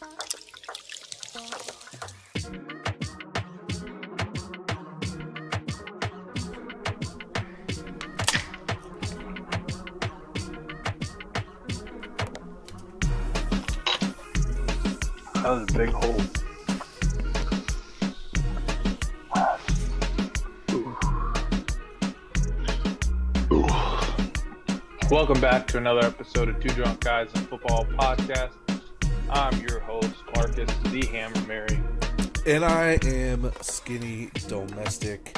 That was a big hole. Welcome back to another episode of Two Drunk Guys in Football Podcast. I'm your host, Marcus, the Hammer Mary. And I am Skinny Domestic.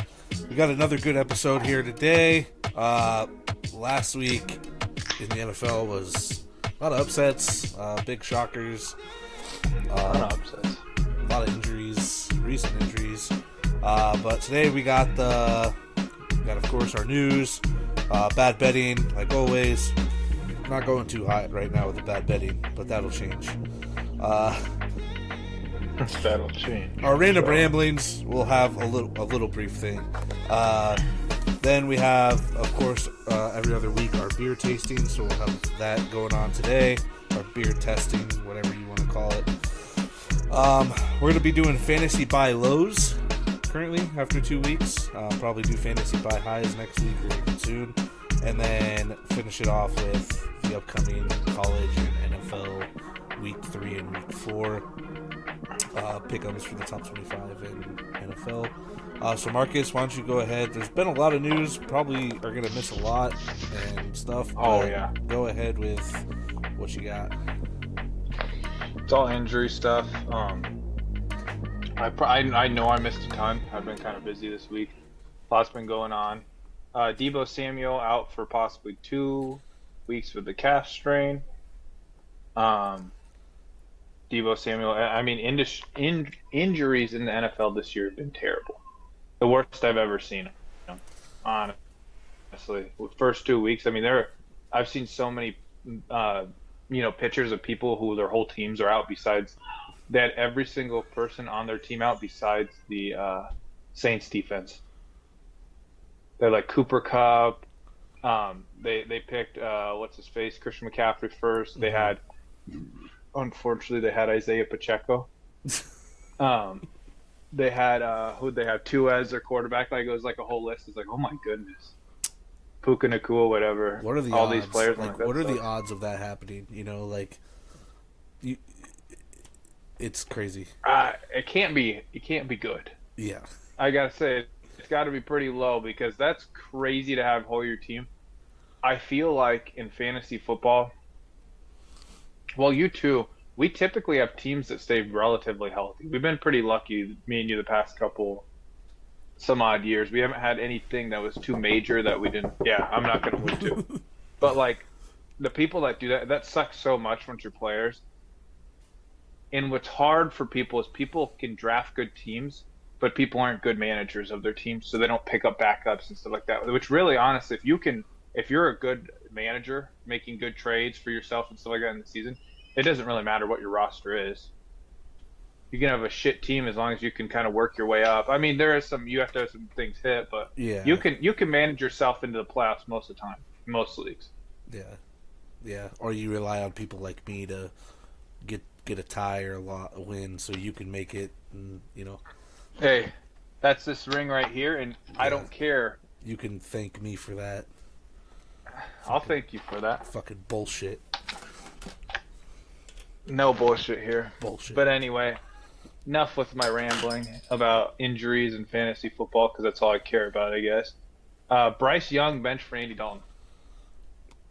We got another good episode here today. Last week in the NFL was a lot of upsets, big shockers. A lot of upsets. A lot of injuries, recent injuries. But today we got of course our news, bad betting, like always. Not going too hot right now with the bad betting, but that'll change. That'll change. Our random ramblings, we'll have a little brief thing. Then we have, of course, every other week our beer tasting, so we'll have that going on today. Our beer testing, whatever you want to call it. We're going to be doing fantasy buy lows currently after 2 weeks. Probably do fantasy buy highs next week or even soon. And then finish it off with the upcoming college and NFL week 3 and week 4 pick'ems for the top 25 in NFL. So Marcus, why don't you go ahead? There's been a lot of news. Probably are going to miss a lot and stuff. Oh, yeah. Go ahead with what you got. It's all injury stuff. I know I missed a ton. I've been kind of busy this week. Lots been going on. Deebo Samuel out for possibly 2 weeks with the calf strain. Deebo Samuel, I mean, injuries in the NFL this year have been terrible. The worst I've ever seen, honestly. The first 2 weeks, I mean, I've seen so many, pictures of people who their whole teams are out besides that. Every single person on their team out besides the Saints defense. They're like Cooper Kupp. They picked what's his face, Christian McCaffrey first. They had, unfortunately, they had Isaiah Pacheco. They had who'd they have? Tua as their quarterback. Like it was like a whole list. It's like, oh my goodness, Puka Nacua, whatever. What are the all odds? These players? Like, what are the odds of that happening? It's crazy. It can't be good. Yeah, I gotta say, it's got to be pretty low because that's crazy to have whole your team. I feel like in fantasy football, well, you too, we typically have teams that stay relatively healthy. We've been pretty lucky, me and you, the past couple some odd years. We haven't had anything that was too major that we didn't. Yeah, I'm not going to win too. But like the people that do that sucks so much once you're players. And what's hard for people is people can draft good teams, but people aren't good managers of their teams, so they don't pick up backups and stuff like that. Which really, honestly, if you're a good manager making good trades for yourself and stuff like that in the season, it doesn't really matter what your roster is. You can have a shit team as long as you can kind of work your way up. I mean, you have to have some things hit, but yeah, you can manage yourself into the playoffs most of the time, in most leagues. Yeah. Or you rely on people like me to get a tie or a win, so you can make it. And, Hey, that's this ring right here, and yeah. I don't care. You can thank me for that. I'll thank you for that. Fucking bullshit. No bullshit here. Bullshit. But anyway, enough with my rambling about injuries and fantasy football, because that's all I care about, I guess. Bryce Young bench for Andy Dalton.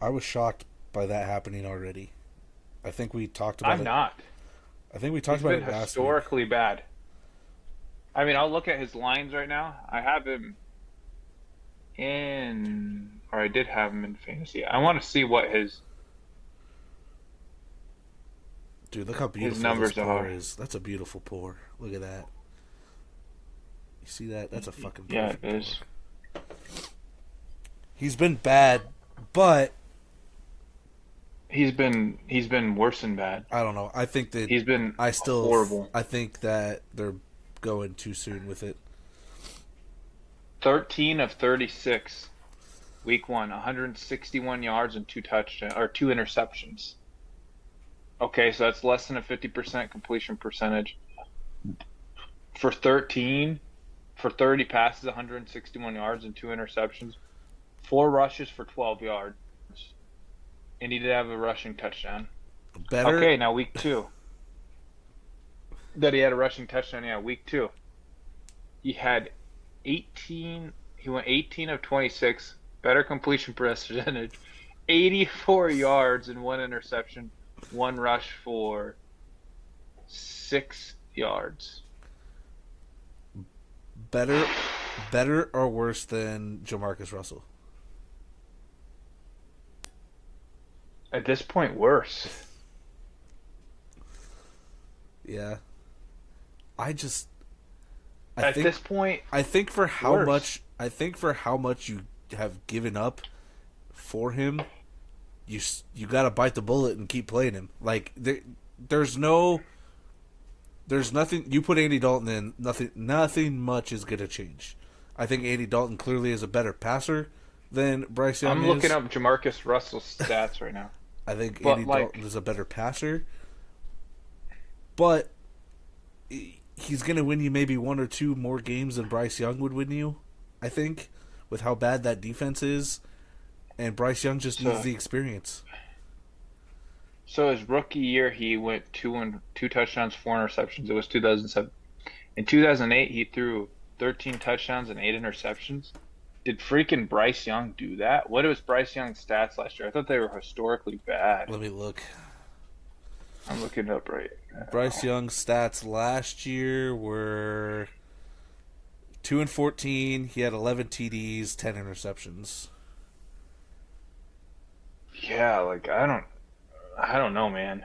I was shocked by that happening already. I think we talked about it. I'm not. I think we talked about it last week. Historically bad. I mean, I'll look at his lines right now. I have him I did have him in fantasy. I want to see what his Dude, look how beautiful numbers this pour are. is. That's a beautiful pour. Look at that. You see that? That's a fucking perfect it is. Pour. He's been bad, but he's been worse than bad. I don't know. I think that he's been horrible. I think that they're going too soon with it. 13 of 36, week 1, 161 yards and 2 interceptions. Okay, so that's less than a 50% completion percentage. For 13, for 30 passes, 161 yards and two interceptions, four rushes for 12 yards, and he did have a rushing touchdown. Better. Okay, now week two. That he had a rushing touchdown, yeah, week two. He had 18, he went 18 of 26, better completion percentage, 84 yards and one interception, one rush for 6 yards. Better or worse than Jamarcus Russell? At this point, worse. Yeah. I just At this point, I think for how worse. much you have given up for him, you got to bite the bullet and keep playing him. Like there's nothing. You put Andy Dalton in, nothing much is gonna change. I think Andy Dalton clearly is a better passer than Bryce Young I'm is. looking up Jamarcus Russell's stats right now. I think But Andy like, Dalton is a better passer, but he's gonna win you maybe one or two more games than Bryce Young would win you. I think with how bad that defense is, and Bryce Young just needs the experience. so his rookie year, he went two touchdowns, four interceptions. It was 2007. In 2008, he threw 13 touchdowns and eight interceptions. Did freaking Bryce Young do that? What was Bryce Young's stats last year? I thought they were historically bad. Let me look. I'm looking it up right now. Bryce Young's stats last year were 2-14. He had 11 TDs, 10 interceptions. Yeah, like I don't know, man.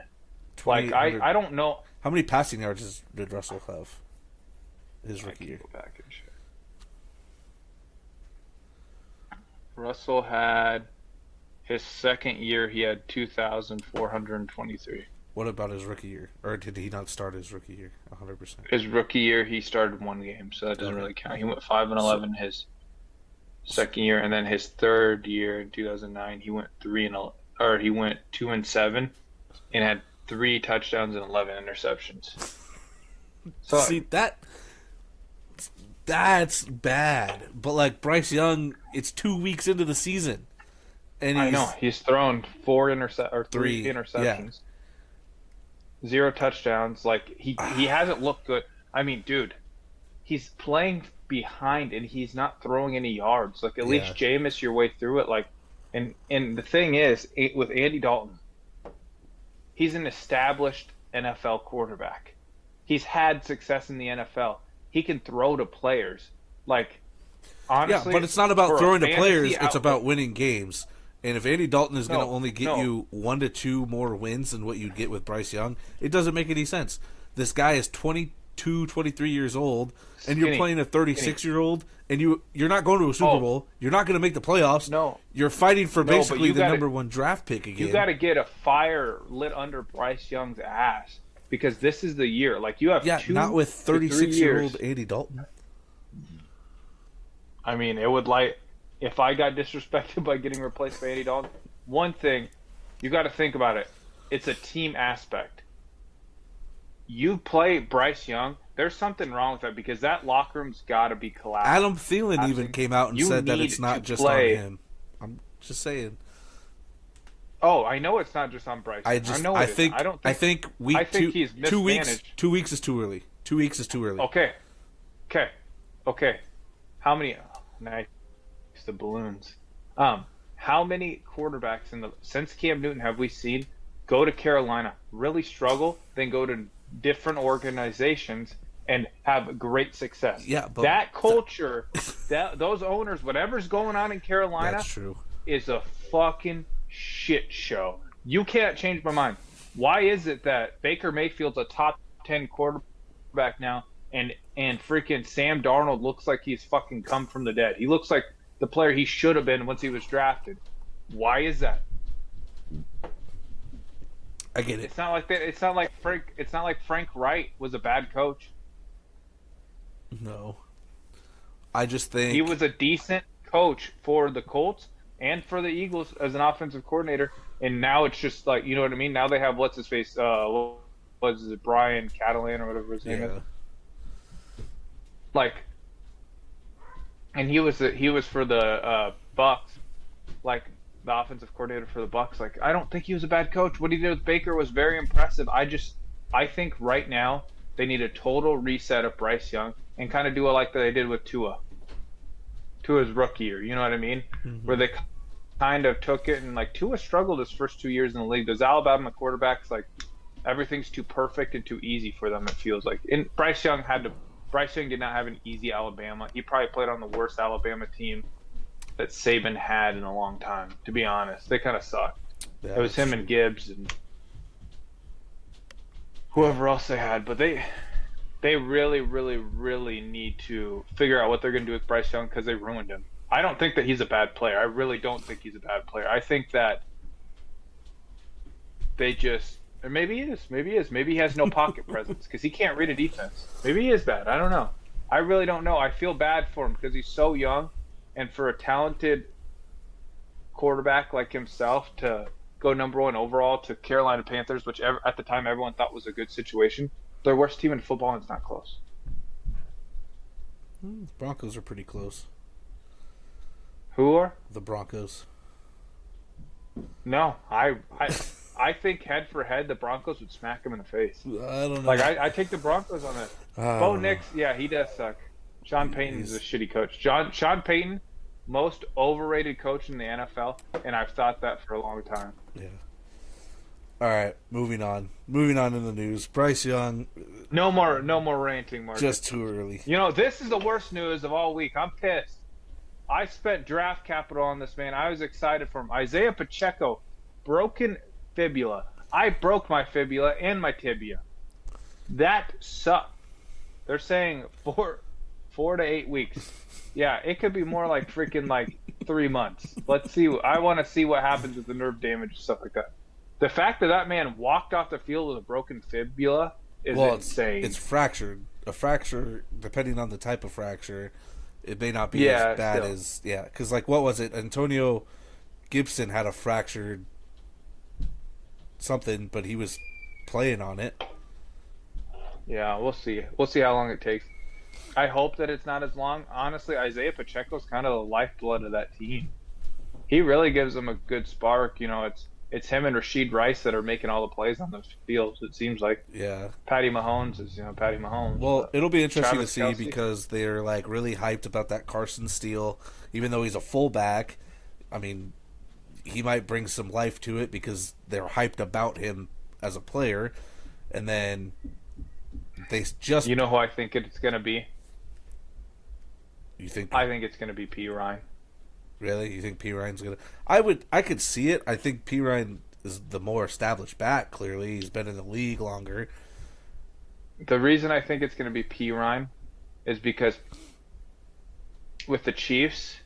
Like I don't know. How many passing yards did Russell have his I rookie can year? go back and check. Russell had his second year. He had 2,423. What about his rookie year? Or did he not start his rookie year 100%? His rookie year, he started one game, so that doesn't really count. He went 5-11 his second year, and then his third year in 2009, he went 2-7, and had three touchdowns and 11 interceptions. So See, that's bad. But like Bryce Young, it's 2 weeks into the season. And I know he's thrown three Three, interceptions, zero touchdowns. Like he hasn't looked good. I mean, dude, he's playing behind and he's not throwing any yards. Like at least Jameis your way through it. Like, and the thing is, with Andy Dalton, he's an established NFL quarterback. He's had success in the NFL. He can throw to players. Like, honestly, but it's not about throwing to players. outlet, It's about winning games. And if Andy Dalton is going to only get no. you 1 to 2 more wins than what you'd get with Bryce Young, it doesn't make any sense. This guy is 22, 23 years old, and you're playing a 36-year-old, and you're not going to a Super Bowl. You're not going to make the playoffs. No. You're fighting for basically the number one draft pick again. You got to get a fire lit under Bryce Young's ass because this is the year. Like you have not with 36-year-old Andy Dalton. I mean, it would like if I got disrespected by getting replaced by Andy Dalton. One thing, you got to think about it. It's a team aspect. You play Bryce Young, there's something wrong with that because that locker room's got to be collapsed. Adam Thielen even came out and said that it's not just on him. I'm just saying. Oh, I know it's not just on Bryce. I think he's mismanaged. 2 weeks is too early. 2 weeks is too early. Okay. How many? Nice, the balloons. How many quarterbacks since Cam Newton have we seen go to Carolina, really struggle, then go to different organizations and have great success? Yeah, but that culture, those owners, whatever's going on in Carolina, that's true, is a fucking shit show. You can't change my mind. Why is it that Baker Mayfield's a top 10 quarterback now, and freaking Sam Darnold looks like he's fucking come from the dead? He looks like the player he should have been once he was drafted. Why is that? I get it. It's not like that. It's not like Frank Wright was a bad coach. No. I just think he was a decent coach for the Colts, and for the Eagles as an offensive coordinator. And now it's just like, you know what I mean? Now they have what's his face, what is it, Brian Catalan or whatever his name is. Yeah. Like, and he was for the Bucks, like the offensive coordinator for the Bucks. Like, I don't think he was a bad coach. What he did with Baker was very impressive. I think right now they need a total reset of Bryce Young and kind of do it like they did with Tua's rookie year. You know what I mean? Where Mm-hmm. they kind of took it and like Tua struggled his first 2 years in the league. Those Alabama quarterbacks, like everything's too perfect and too easy for them. It feels like. And Bryce Young did not have an easy Alabama. He probably played on the worst Alabama team that Saban had in a long time. To be honest, they kind of sucked. Yeah, It was that's him and true. Gibbs and Yeah. whoever else they had, but they really, really, really need to figure out what they're going to do with Bryce Young because they ruined him. I don't think that he's a bad player. I really don't think he's a bad player. I think that they just, or maybe he is, maybe he is, maybe he has no pocket presence because he can't read a defense. Maybe he is bad. I don't know. I really don't know. I feel bad for him because he's so young, and for a talented quarterback like himself to go number one overall to Carolina Panthers, which at the time everyone thought was a good situation. Their worst team in football, and it's not close. The Broncos are pretty close. Who are? The Broncos. No, I think head for head, the Broncos would smack him in the face. I don't Like know. I take the Broncos on that. I Bo don't know. Nix, yeah, he does suck. Sean Payton's a He's shitty coach. Sean Payton, most overrated coach in the NFL, and I've thought that for a long time. yeah. All right, moving on. Moving on in the news. Bryce Young, No more ranting, Marcus. just too early. You know, this is the worst news of all week. I'm pissed. I spent draft capital on this man. I was excited for him. Isaiah Pacheco, broken fibula. I broke my fibula and my tibia. That sucked. They're saying 4 to 8 weeks. Yeah, it could be more like freaking like 3 months. Let's see. I want to see what happens with the nerve damage and stuff like that. The fact that that man walked off the field with a broken fibula is Well, insane. it's fractured. A fracture, depending on the type of fracture, it may not be as Yeah, bad still. as Because like, what was it? Antonio Gibson had a fractured something, but he was playing on it. Yeah, we'll see. We'll see how long it takes. I hope that it's not as long. Honestly, Isaiah Pacheco's kind of the lifeblood of that team. He really gives them a good spark. You know, it's him and Rasheed Rice that are making all the plays on the field. It seems like Yeah. Patty Mahomes is, Patty Mahomes. Well, But it'll be interesting to Travis see Kelsey. because they're like really hyped about that Carson Steele, even though he's a fullback. I mean, he might bring some life to it because they're hyped about him as a player, and then they just You know who I think it's gonna be? you think I think it's gonna be P Ryan. really you think P Ryan's gonna? I could see it. I think P Ryan is the more established back. Clearly, he's been in the league longer. The reason I think it's gonna be P Ryan is because with the Chiefs,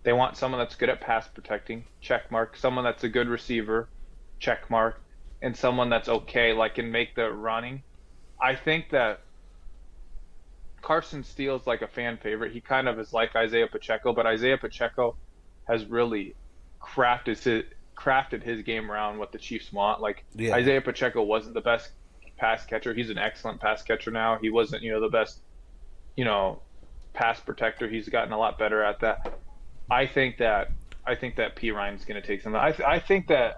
they want someone that's good at pass protecting, check mark, someone that's a good receiver, check mark, and someone that's okay, like can make the running. I think that Carson Steele's like a fan favorite. He kind of is like Isaiah Pacheco, but Isaiah Pacheco has really crafted his game around what the Chiefs want. Like Yeah, Isaiah Pacheco wasn't the best pass catcher. He's an excellent pass catcher now. He wasn't, the best, you know, pass protector. He's gotten a lot better at that. I think that P Ryan's going to take some. I think that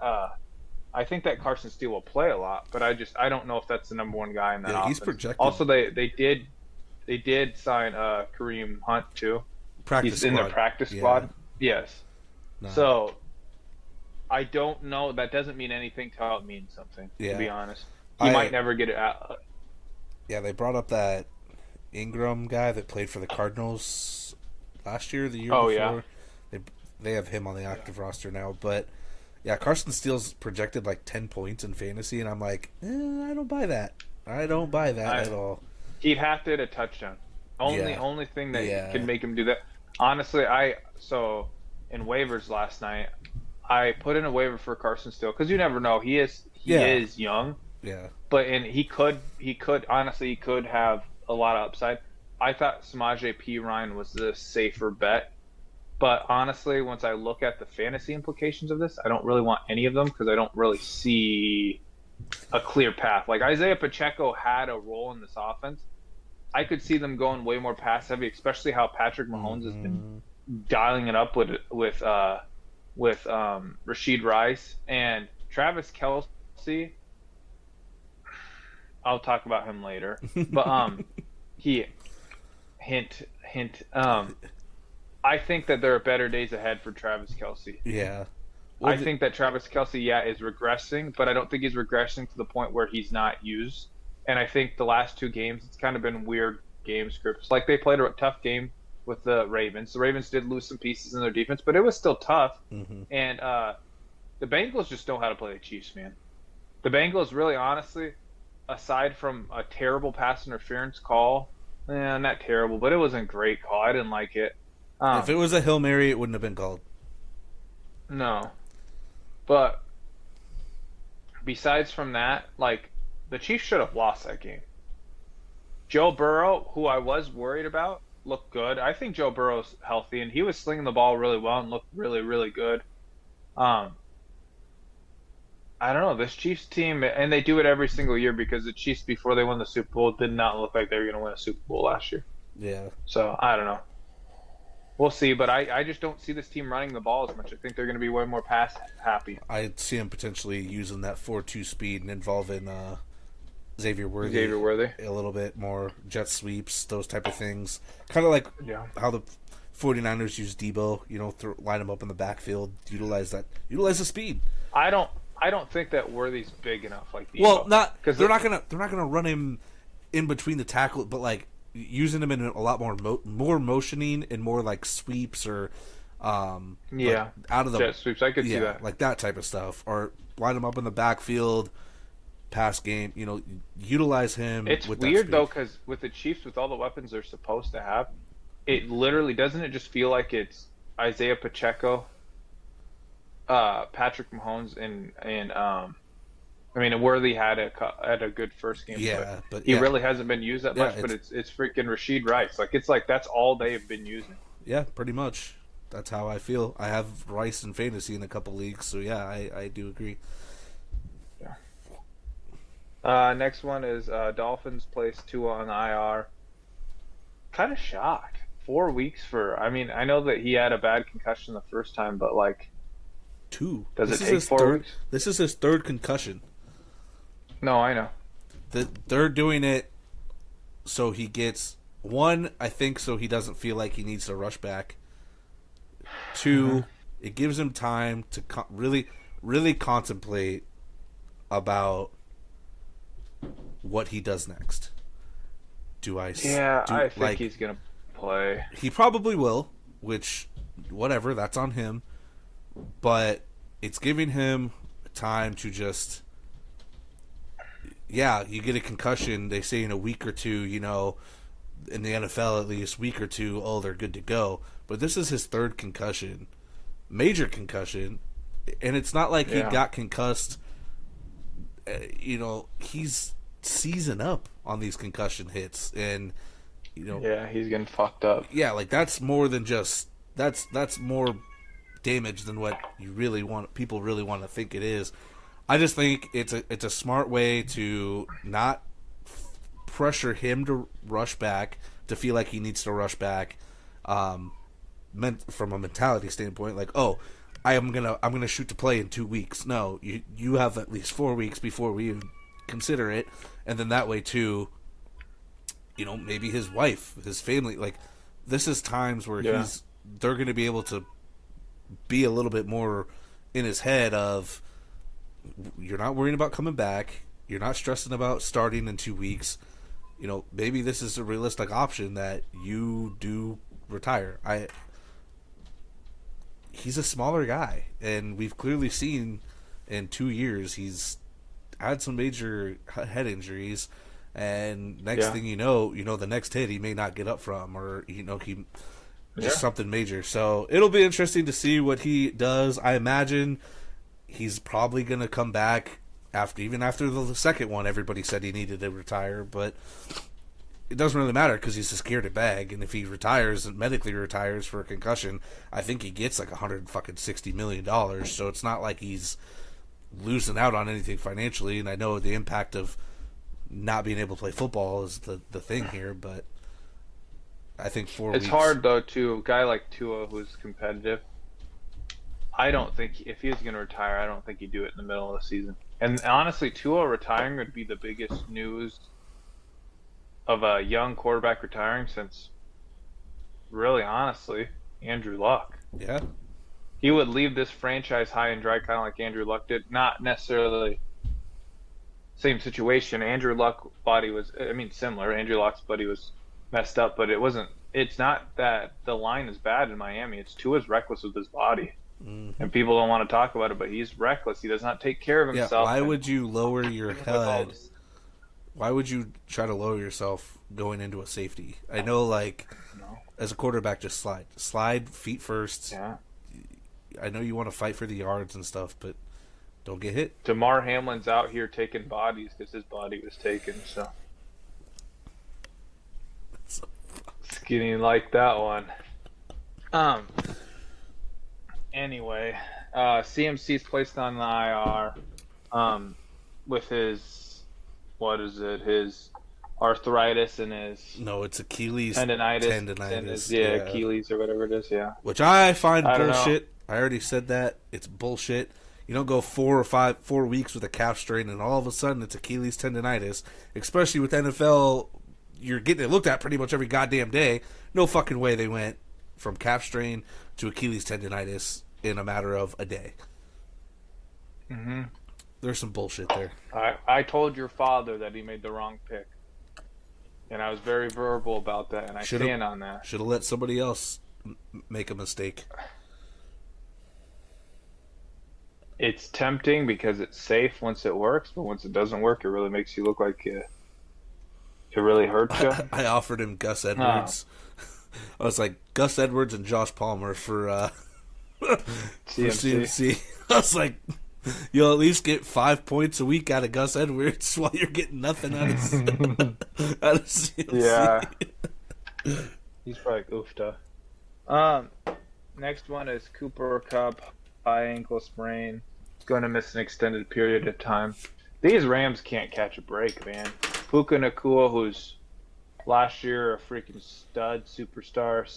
Carson Steele will play a lot, but I don't know if that's the number one guy in that yeah, he's offense. projected Also, they did sign Kareem Hunt too. practice He's in their squad. practice Yeah, squad. Yes. no, So I don't know. That doesn't mean anything till it means something. Yeah. To be honest, he I might never get it out. yeah they brought up that Ingram guy that played for the Cardinals last year, the year Oh, before. yeah. They they have him on the active roster now, but yeah, Carson Steele's projected like 10 points in fantasy, and I'm like, I don't buy that. I don't buy that I- at all. He'd have to hit a touchdown. Yeah. Only thing that Yeah. can make him do that. Honestly, so in waivers last night, I put in a waiver for Carson Steele because you never know. He Yeah. is young, Yeah, but he could honestly he could have a lot of upside. I thought Samaje P Ryan was the safer bet But honestly, once I look at the fantasy implications of this, I don't really want any of them because I don't really see a clear path. Like Isaiah Pacheco had a role in this offense. I could see them going way more pass heavy, especially how Patrick Mahomes has been Mm-hmm. dialing it up with Rashid Rice and Travis Kelce. I'll talk about him later, but he hint. I think that there are better days ahead for Travis Kelce. Yeah. Well, I think that Travis Kelce, yeah, is regressing, but I don't think he's regressing to the point where he's not used. And I think the last two games, it's kind of been weird game scripts. Like they played a tough game with the Ravens. The Ravens did lose some pieces in their defense, but it was still tough. mm-hmm. And the Bengals just know how to play the Chiefs, man. The Bengals, really, honestly, aside from a terrible pass interference call, not terrible, but it wasn't a great call. I didn't like it. If it was a Hail Mary, it wouldn't have been called. No. But besides from that, like the Chiefs should have lost that game. Joe Burrow, who I was worried about, looked good. I think Joe Burrow's healthy, and he was slinging the ball really well and looked really, really good. Um, I don't know, this Chiefs team, and they do it every single year because the Chiefs, before they won the Super Bowl, did not look like they were going to win a Super Bowl last year. Yeah. So I don't know. We'll see, but I just don't see this team running the ball as much. I think they're going to be way more pass happy. I see him potentially using that 4-2 speed and involving Xavier Worthy. A little bit more jet sweeps, those type of things. Kind of like how the 49ers use Debo, line him up in the backfield, utilize the speed. I don't think that Worthy's big enough like Debo. Well, they're not gonna run him in between the tackle, but like using him in a lot more motioning and more like sweeps or like out of the jet sweeps. I could see that, like that type of stuff, or line him up in the backfield, pass game. Utilize him. It's with weird though because with the Chiefs, with all the weapons they're supposed to have, it literally doesn't it just feel like it's Isaiah Pacheco, Patrick Mahomes, and I mean, Worthy had a good first game. But he really hasn't been used that much. But it's freaking Rashid Rice. It's like that's all they've been using. Yeah, pretty much. That's how I feel. I have Rice in fantasy in a couple leagues, so yeah, I do agree. Yeah. Next one is Dolphins placed Tua on IR. Kind of shocked. 4 weeks for. I mean, I know that he had a bad concussion the first time, but like. 2. Does it take 4 weeks? This is his third concussion. No, I know. They're doing it so he gets one, I think, so he doesn't feel like he needs to rush back. 2, it gives him time to really, really contemplate about what he does next. I think he's gonna play. He probably will, which, whatever, that's on him. But it's giving him time to just, you get a concussion, they say in a week or two, in the NFL at least, week or two, they're good to go. But this is his third concussion, major concussion, and it's not like he got concussed, he's season up on these concussion hits, and, he's getting fucked up. Yeah, like that's more than just, that's more damage than what people really want to think it is. I just think it's a smart way to not pressure him to rush back, to feel like he needs to rush back, from a mentality standpoint, like, I'm gonna shoot to play in 2 weeks. No, you have at least 4 weeks before we even consider it, and then that way too, maybe his wife, his family, like this is times where they're gonna be able to be a little bit more in his head of, you're not worrying about coming back, you're not stressing about starting in 2 weeks, maybe this is a realistic option that you do retire. He's a smaller guy, and we've clearly seen in 2 years he's had some major head injuries, and next thing you know, the next hit he may not get up from, or he just something major. So it'll be interesting to see what he does. I imagine he's probably going to come back after the second one. Everybody said he needed to retire, but it doesn't really matter because he's a scared bag, and if he retires and medically retires for a concussion, I think he gets like $160 million. So it's not like he's losing out on anything financially. And I know the impact of not being able to play football is the thing here, but I think 4 weeks. It's hard though too. A guy like Tua who's competitive. I don't think if he was going to retire, I don't think he'd do it in the middle of the season. And honestly, Tua retiring would be the biggest news of a young quarterback retiring since, really honestly, Andrew Luck. Yeah. He would leave this franchise high and dry, kind of like Andrew Luck did. Not necessarily same situation. Andrew Luck's body was, similar. Andrew Luck's body was messed up, but it wasn't. It's not that the line is bad in Miami. It's Tua's reckless with his body. Mm-hmm. And people don't want to talk about it, but he's reckless. He does not take care of himself. Yeah, why would you lower your head? Why would you try to lower yourself going into a safety? I know, as a quarterback, just slide feet first. Yeah. I know you want to fight for the yards and stuff, but don't get hit. Damar Hamlin's out here taking bodies because his body was taken. So skinny like that one. Anyway, CMC's placed on the IR with his arthritis and his no, it's Achilles tendonitis. Yeah, Achilles or whatever it is. Yeah, which I find bullshit. I already said that it's bullshit. You don't go 4 weeks with a calf strain and all of a sudden it's Achilles tendonitis. Especially with NFL, you're getting it looked at pretty much every goddamn day. No fucking way they went from calf strain to Achilles tendonitis in a matter of a day. Mm-hmm. There's some bullshit there. I told your father that he made the wrong pick, and I was very verbal about that, and I stand on that. Should have let somebody else make a mistake. It's tempting because it's safe once it works, but once it doesn't work, it really makes you look like it really hurts you. I offered him Gus Edwards. I was like, Gus Edwards and Josh Palmer for CMC. I was like, you'll at least get 5 points a week out of Gus Edwards while you're getting nothing out of CMC. Yeah. He's probably oofed up. Next one is Cooper Kupp, high ankle sprain. He's going to miss an extended period of time. These Rams can't catch a break, man. Puka Nacua, who's last year a freaking stud superstar.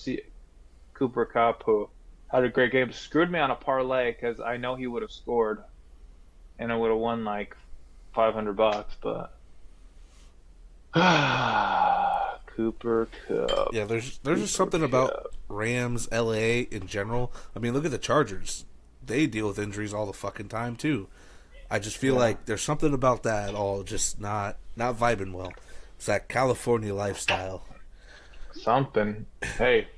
Cooper Kupp, who had a great game, screwed me on a parlay because I know he would have scored, and I would have won like $500. But Cooper Kupp. Yeah, there's just something about Rams, LA in general. I mean, look at the Chargers. They deal with injuries all the fucking time too. I just feel like there's something about that all just not vibing well. It's that California lifestyle. Something. Hey,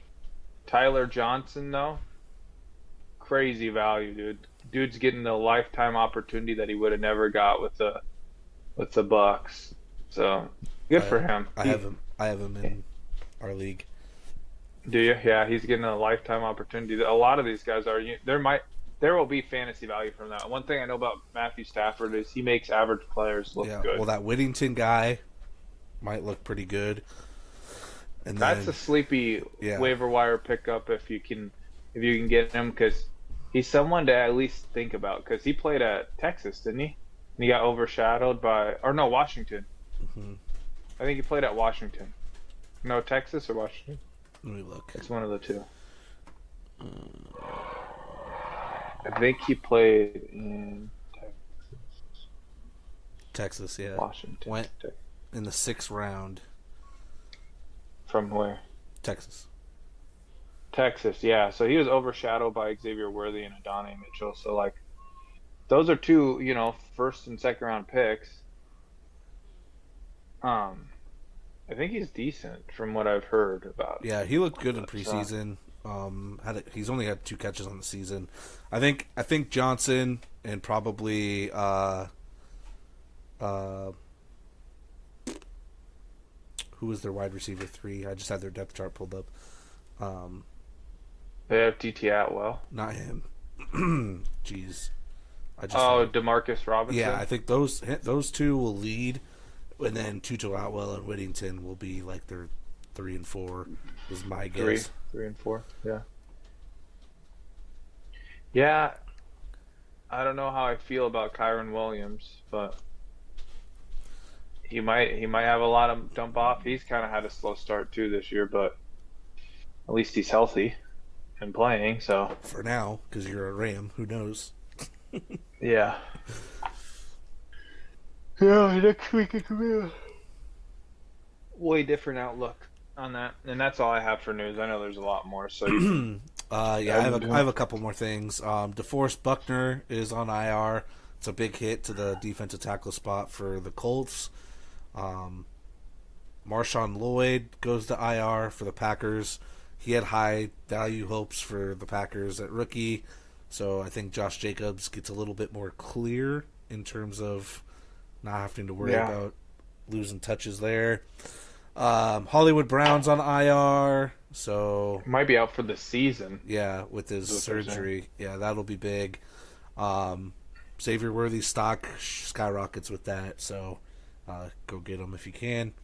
Tyler Johnson though, crazy value, dude. Dude's getting the lifetime opportunity that he would have never got with the Bucks. So good for him. I have him in our league. Do you? Yeah, he's getting a lifetime opportunity. A lot of these guys are. There will be fantasy value from that. One thing I know about Matthew Stafford is he makes average players look good. Well, that Whittington guy might look pretty good. And that's a sleepy waiver wire pickup if you can get him, because he's someone to at least think about, because he played at Texas, didn't he? And he got overshadowed by Washington. Mm-hmm. I think he played at Washington. No, Texas or Washington? Let me look. It's one of the two. I think he played in Texas, yeah. Washington. Went in the 6th round. From where? Texas, yeah. So he was overshadowed by Xavier Worthy and Adonai Mitchell. So, those are two, 1st and 2nd round picks. I think he's decent from what I've heard about. Yeah, he looked good in preseason. He's only had 2 catches on the season. I think Johnson and probably who was their wide receiver 3? I just had their depth chart pulled up. They have TT Atwell. Not him. Jeez. DeMarcus Robinson. Yeah, I think those 2 will lead And then Tutu Atwell and Whittington will be like their 3 and 4 is my Three, guess. 3 and 4. Yeah. Yeah. I don't know how I feel about Kyron Williams, but he might have a lot of dump off. He's kind of had a slow start too this year, but at least he's healthy and playing. So For now, because you're a Ram, who knows? yeah. Yeah, next week it could be a way different outlook on that. And that's all I have for news. I know there's a lot more, so you can Yeah, I have a couple more things. DeForest Buckner is on IR. It's a big hit to the defensive tackle spot for the Colts. Marshawn Lloyd goes to IR for the Packers. He had high value hopes for the Packers at rookie, so I think Josh Jacobs gets a little bit more clear in terms of not having to worry about losing touches there. Hollywood Brown's on IR, so might be out for the season. yeah, with his surgery, yeah, that'll be big. Xavier Worthy's stock skyrockets with that, so go get him if you can.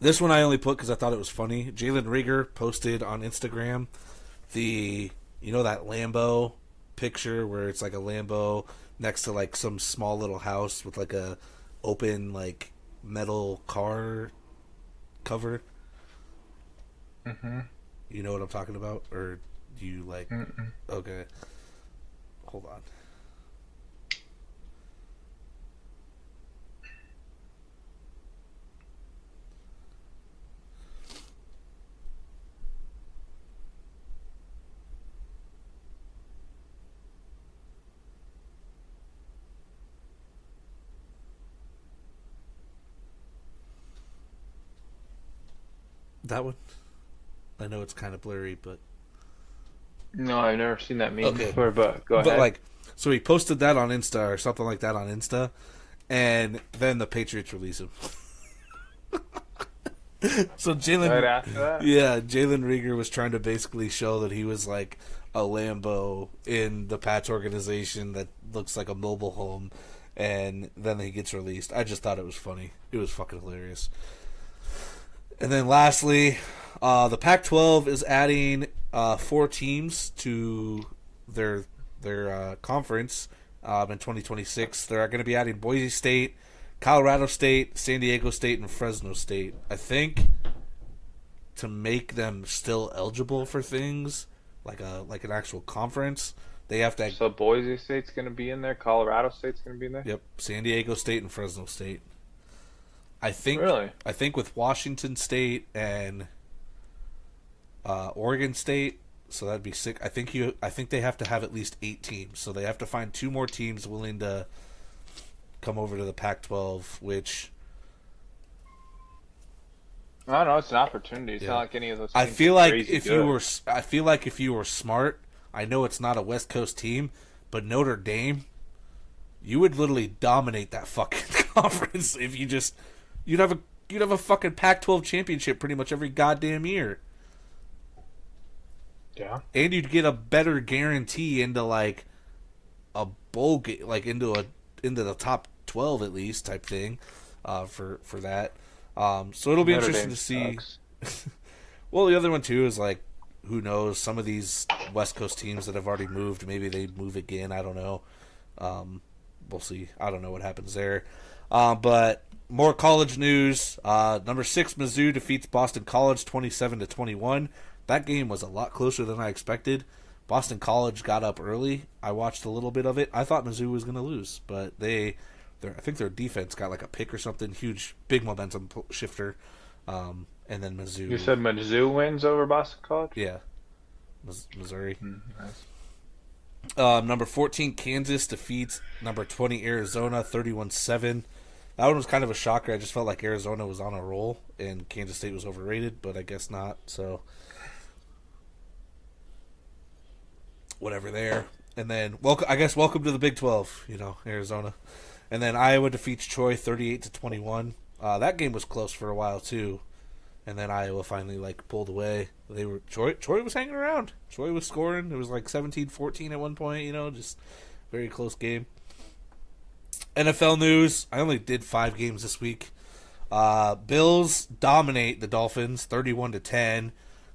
This one I only put because I thought it was funny. Jalen Rieger posted on Instagram that Lambo picture where it's like a Lambo next to like some small little house with like a open like metal car cover. Mm-hmm. You know what I'm talking about, or do you like? Mm-mm. Okay, hold on. That one? I know it's kind of blurry, but No, I've never seen that meme before, but go ahead. But like, so he posted that on Insta or something like that on Insta, and then the Patriots release him. So Jalen, Right after that? yeah, Jalen Rieger was trying to basically show that he was like a Lambo in the Pats organization that looks like a mobile home, and then he gets released. I just thought it was funny. It was fucking hilarious. And then lastly, the Pac-12 is adding 4 teams to their conference in 2026. They're going to be adding Boise State, Colorado State, San Diego State, and Fresno State. I think to make them still eligible for things like an actual conference, they have to. So Boise State's going to be in there. Colorado State's going to be in there. Yep, San Diego State and Fresno State. I think. Really? I think with Washington State and Oregon State, so that'd be 6. I think they have to have at least 8 teams. So they have to find 2 more teams willing to come over to the Pac-12, which I don't know. It's an opportunity. It's Yeah. not like any of those. I teams feel are like crazy if good. you were smart, I know it's not a West Coast team, but Notre Dame, you would literally dominate that fucking conference if you'd have a fucking Pac-12 championship pretty much every goddamn year. Yeah. And you'd get a better guarantee into like a bowl game, like into the top 12 at least type thing, for that. So it'll be Notre interesting Dame to see. sucks. Well, the other one too is like, who knows? Some of these West Coast teams that have already moved, maybe they move again. I don't know. We'll see. I don't know what happens there. But more college news. Number 6 Mizzou defeats Boston College 27-21. That game was a lot closer than I expected. Boston College got up early. I watched a little bit of it. I thought Mizzou was going to lose, but I think their defense got like a pick or something. Huge, big momentum shifter. And then Mizzou. You said Mizzou wins over Boston College? Yeah. Missouri. Nice. Number 14 Kansas defeats number 20 Arizona 31-7. That one was kind of a shocker. I just felt like Arizona was on a roll and Kansas State was overrated, but I guess not. So whatever there. And then welcome to the Big 12, Arizona. And then Iowa defeats Troy 38-21. That game was close for a while too. And then Iowa finally pulled away. Troy was hanging around. Troy was scoring. It was like 17-14 at one point, just very close game. NFL news. I only did 5 games this week. Bills dominate the Dolphins 31-10.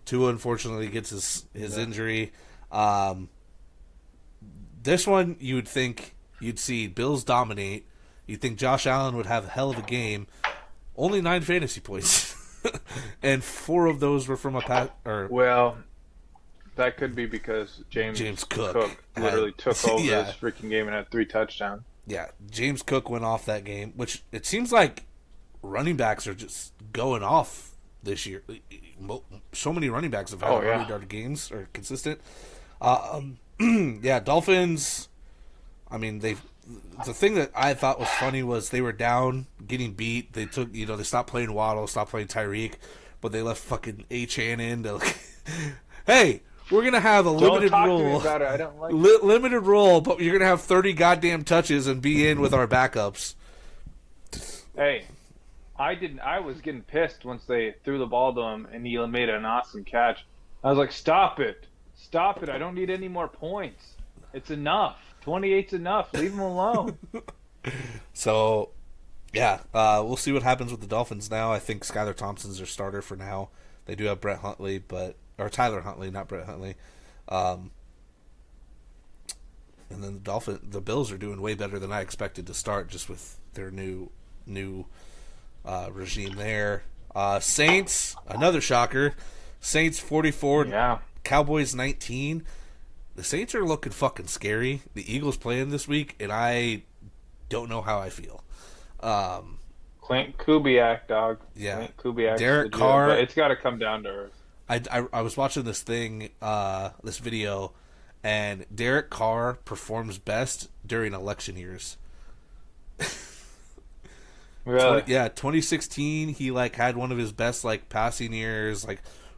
Tua unfortunately gets his injury. This one you would think you'd see Bills dominate. You'd think Josh Allen would have a hell of a game. Only 9 fantasy points. And 4 of those were from a pass. Well, that could be because James Cook literally took over this freaking game and had 3 touchdowns. Yeah, James Cook went off that game, which it seems like running backs are just going off this year. So many running backs have had 100-yard games or consistent. Dolphins. I mean, the thing that I thought was funny was they were down, getting beat. They took, they stopped playing Waddle, stopped playing Tyreek, but they left fucking Achane in to hey, we're gonna have a limited role. To me about it. I don't like it. Limited role, but you're gonna have 30 goddamn touches and be in with our backups. Hey, I was getting pissed once they threw the ball to him and he made an awesome catch. I was like, stop it. I don't need any more points. It's enough. 28's enough. Leave him alone. So, we'll see what happens with the Dolphins now. I think Skylar Thompson's their starter for now. They do have Brett Huntley, or Tyler Huntley, not Brett Huntley. And then the Bills are doing way better than I expected to start, just with their new regime there. Saints, another shocker. Saints 44. Yeah. Cowboys 19. The Saints are looking fucking scary. The Eagles playing this week, and I don't know how I feel. Clint Kubiak, dog. Yeah. Clint Kubiak. Derek Carr. But it's got to come down to earth. I was watching this thing, this video, and Derek Carr performs best during election years. Really? 2016, he had one of his best passing years,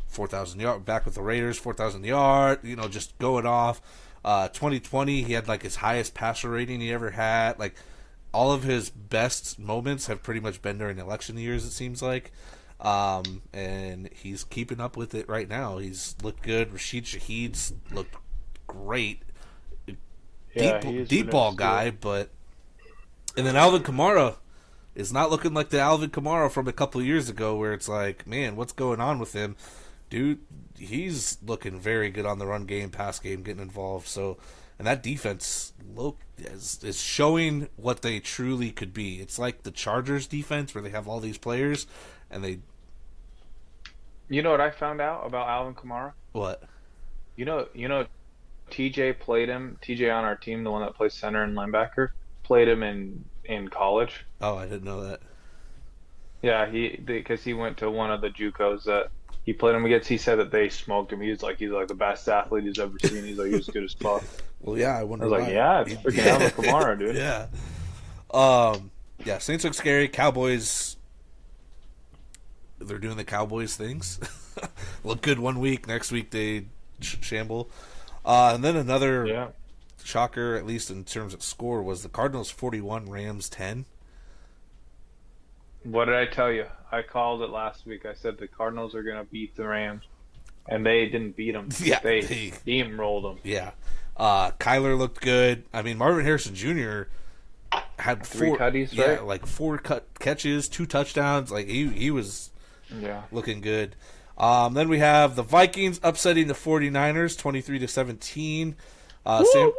4,000 yard back with the Raiders, 4,000 yard, just going off. 2020, he had his highest passer rating he ever had. All of his best moments have pretty much been during election years, it seems like. And he's keeping up with it right now. He's looked good. Rashid Shaheed's looked great. Yeah, deep ball guy, and then Alvin Kamara is not looking like the Alvin Kamara from a couple of years ago, where it's man, what's going on with him? Dude, he's looking very good on the run game, pass game, getting involved. So, and that defense is showing what they truly could be. It's like the Chargers defense, where they have all these players, and they... You know what I found out about Alvin Kamara? What? You know, TJ played him. TJ on our team, the one that plays center and linebacker, played him in college. Oh, I didn't know that. Yeah, because he went to one of the JUCOs that he played him against. He said that they smoked him. He's the best athlete he's ever seen. He's he was good as fuck. Well, yeah, I wonder. I was it's freaking Alvin Kamara, dude. Yeah. Saints look scary. Cowboys, they're doing the Cowboys things. Look good one week. Next week they shamble. And then another shocker, at least in terms of score, was the Cardinals 41, Rams 10. What did I tell you? I called it last week. I said the Cardinals are going to beat the Rams, and they didn't beat them. Yeah, they steamrolled them. Yeah. Kyler looked good. I mean, Marvin Harrison Jr. had 3 cutties, right? 4 catches, 2 touchdowns. He was looking good. Then we have the Vikings upsetting the 49ers 23-17.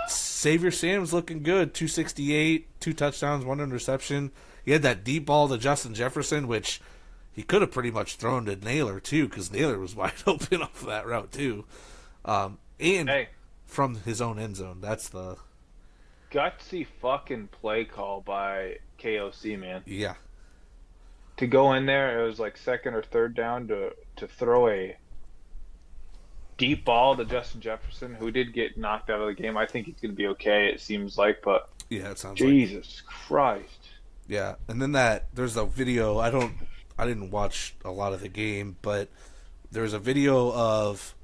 Xavier Sam's looking good, 268, 2 touchdowns, 1 interception. He had that deep ball to Justin Jefferson, which he could have pretty much thrown to Naylor too, because Naylor was wide open off of that route too, from his own end zone. That's the gutsy fucking play call by KOC, man. Yeah. To go in there, it was 2nd or 3rd down to throw a deep ball to Justin Jefferson, who did get knocked out of the game. I think he's going to be okay, it seems like, but yeah, it sounds Jesus Christ. Yeah, and then there's a video. I didn't watch a lot of the game, but there's a video of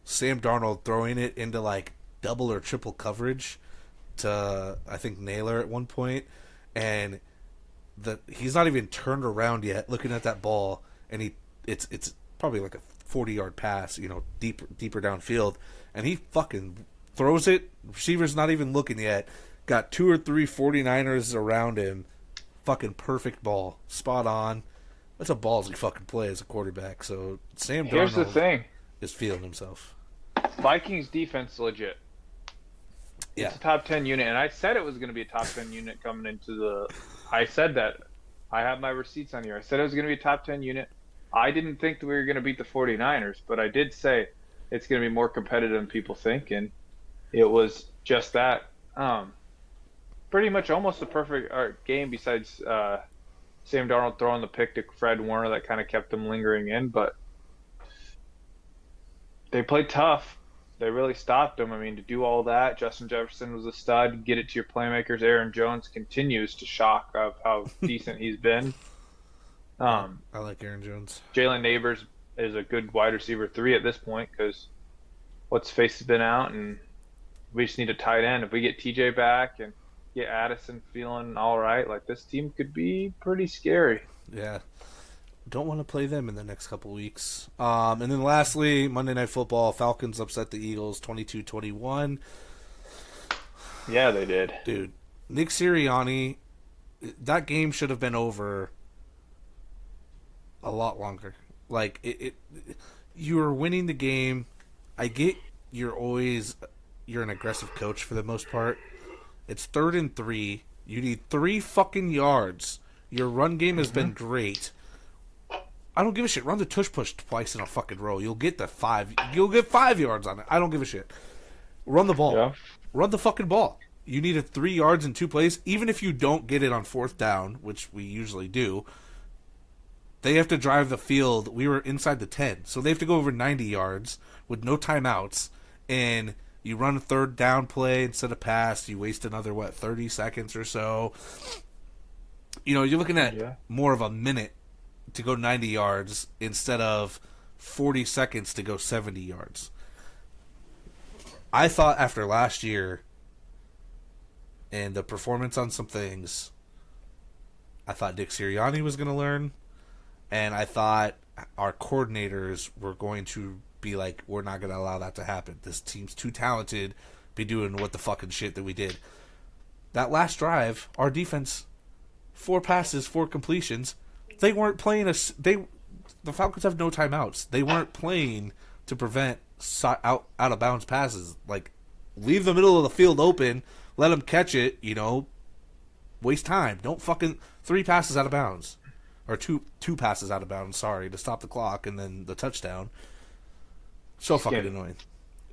Sam Darnold throwing it into double or triple coverage to, I think, Naylor at one point, and he's not even turned around yet looking at that ball, and it's probably a 40-yard pass, deeper downfield, and he fucking throws it. Receiver's not even looking yet. got 2 or 3 49ers around him. Fucking perfect ball. Spot on. That's a ballsy fucking play as a quarterback. So Sam Here's the Darnold thing. is feeling himself. Vikings defense legit. Yeah. It's a top 10 unit, and I said it was going to be a top 10 unit coming into the. I said that. I have my receipts on here. I said it was going to be a top 10 unit. I didn't think that we were going to beat the 49ers, but I did say it's going to be more competitive than people think, and it was just that. Pretty much almost a perfect game besides Sam Darnold throwing the pick to Fred Warner that kind of kept them lingering in, but they played tough. They really stopped them. I mean, to do all that, Justin Jefferson was a stud. Get it to your playmakers. Aaron Jones continues to shock of how decent he's been. I like Aaron Jones. Jalen Neighbors is a good wide receiver 3 at this point because what's face has been out, and we just need a tight end. If we get TJ back and get Addison feeling all right, like this team could be pretty scary. Yeah. Don't want to play them in the next couple weeks. And then lastly, Monday Night Football, Falcons upset the Eagles 22-21. Yeah, they did. Dude, Nick Sirianni, that game should have been over a lot longer. Like, you were winning the game. I get you're an aggressive coach for the most part. It's 3rd and 3. You need 3 fucking yards. Your run game has been great. I don't give a shit. Run the tush push twice in a fucking row. You'll get the 5. You'll get 5 yards on it. I don't give a shit. Run the ball. Yeah. Run the fucking ball. You need 3 yards in 2 plays. Even if you don't get it on 4th down, which we usually do, they have to drive the field. We were inside the 10, so they have to go over 90 yards with no timeouts. And you run a 3rd down play instead of pass. You waste another 30 seconds or so. You're looking at more of a minute to go 90 yards instead of 40 seconds to go 70 yards. I thought after last year and the performance on some things, I thought Nick Sirianni was going to learn, and I thought our coordinators were going to be like, we're not going to allow that to happen. This team's too talented to be doing what the fucking shit that we did. That last drive, our defense, 4 passes, 4 completions. They weren't playing the Falcons have no timeouts. They weren't playing to prevent out of bounds passes. Like, leave the middle of the field open, let them catch it. Waste time. Don't fucking 3 passes out of bounds, or two passes out of bounds. Sorry, to stop the clock, and then the touchdown. So fucking annoying.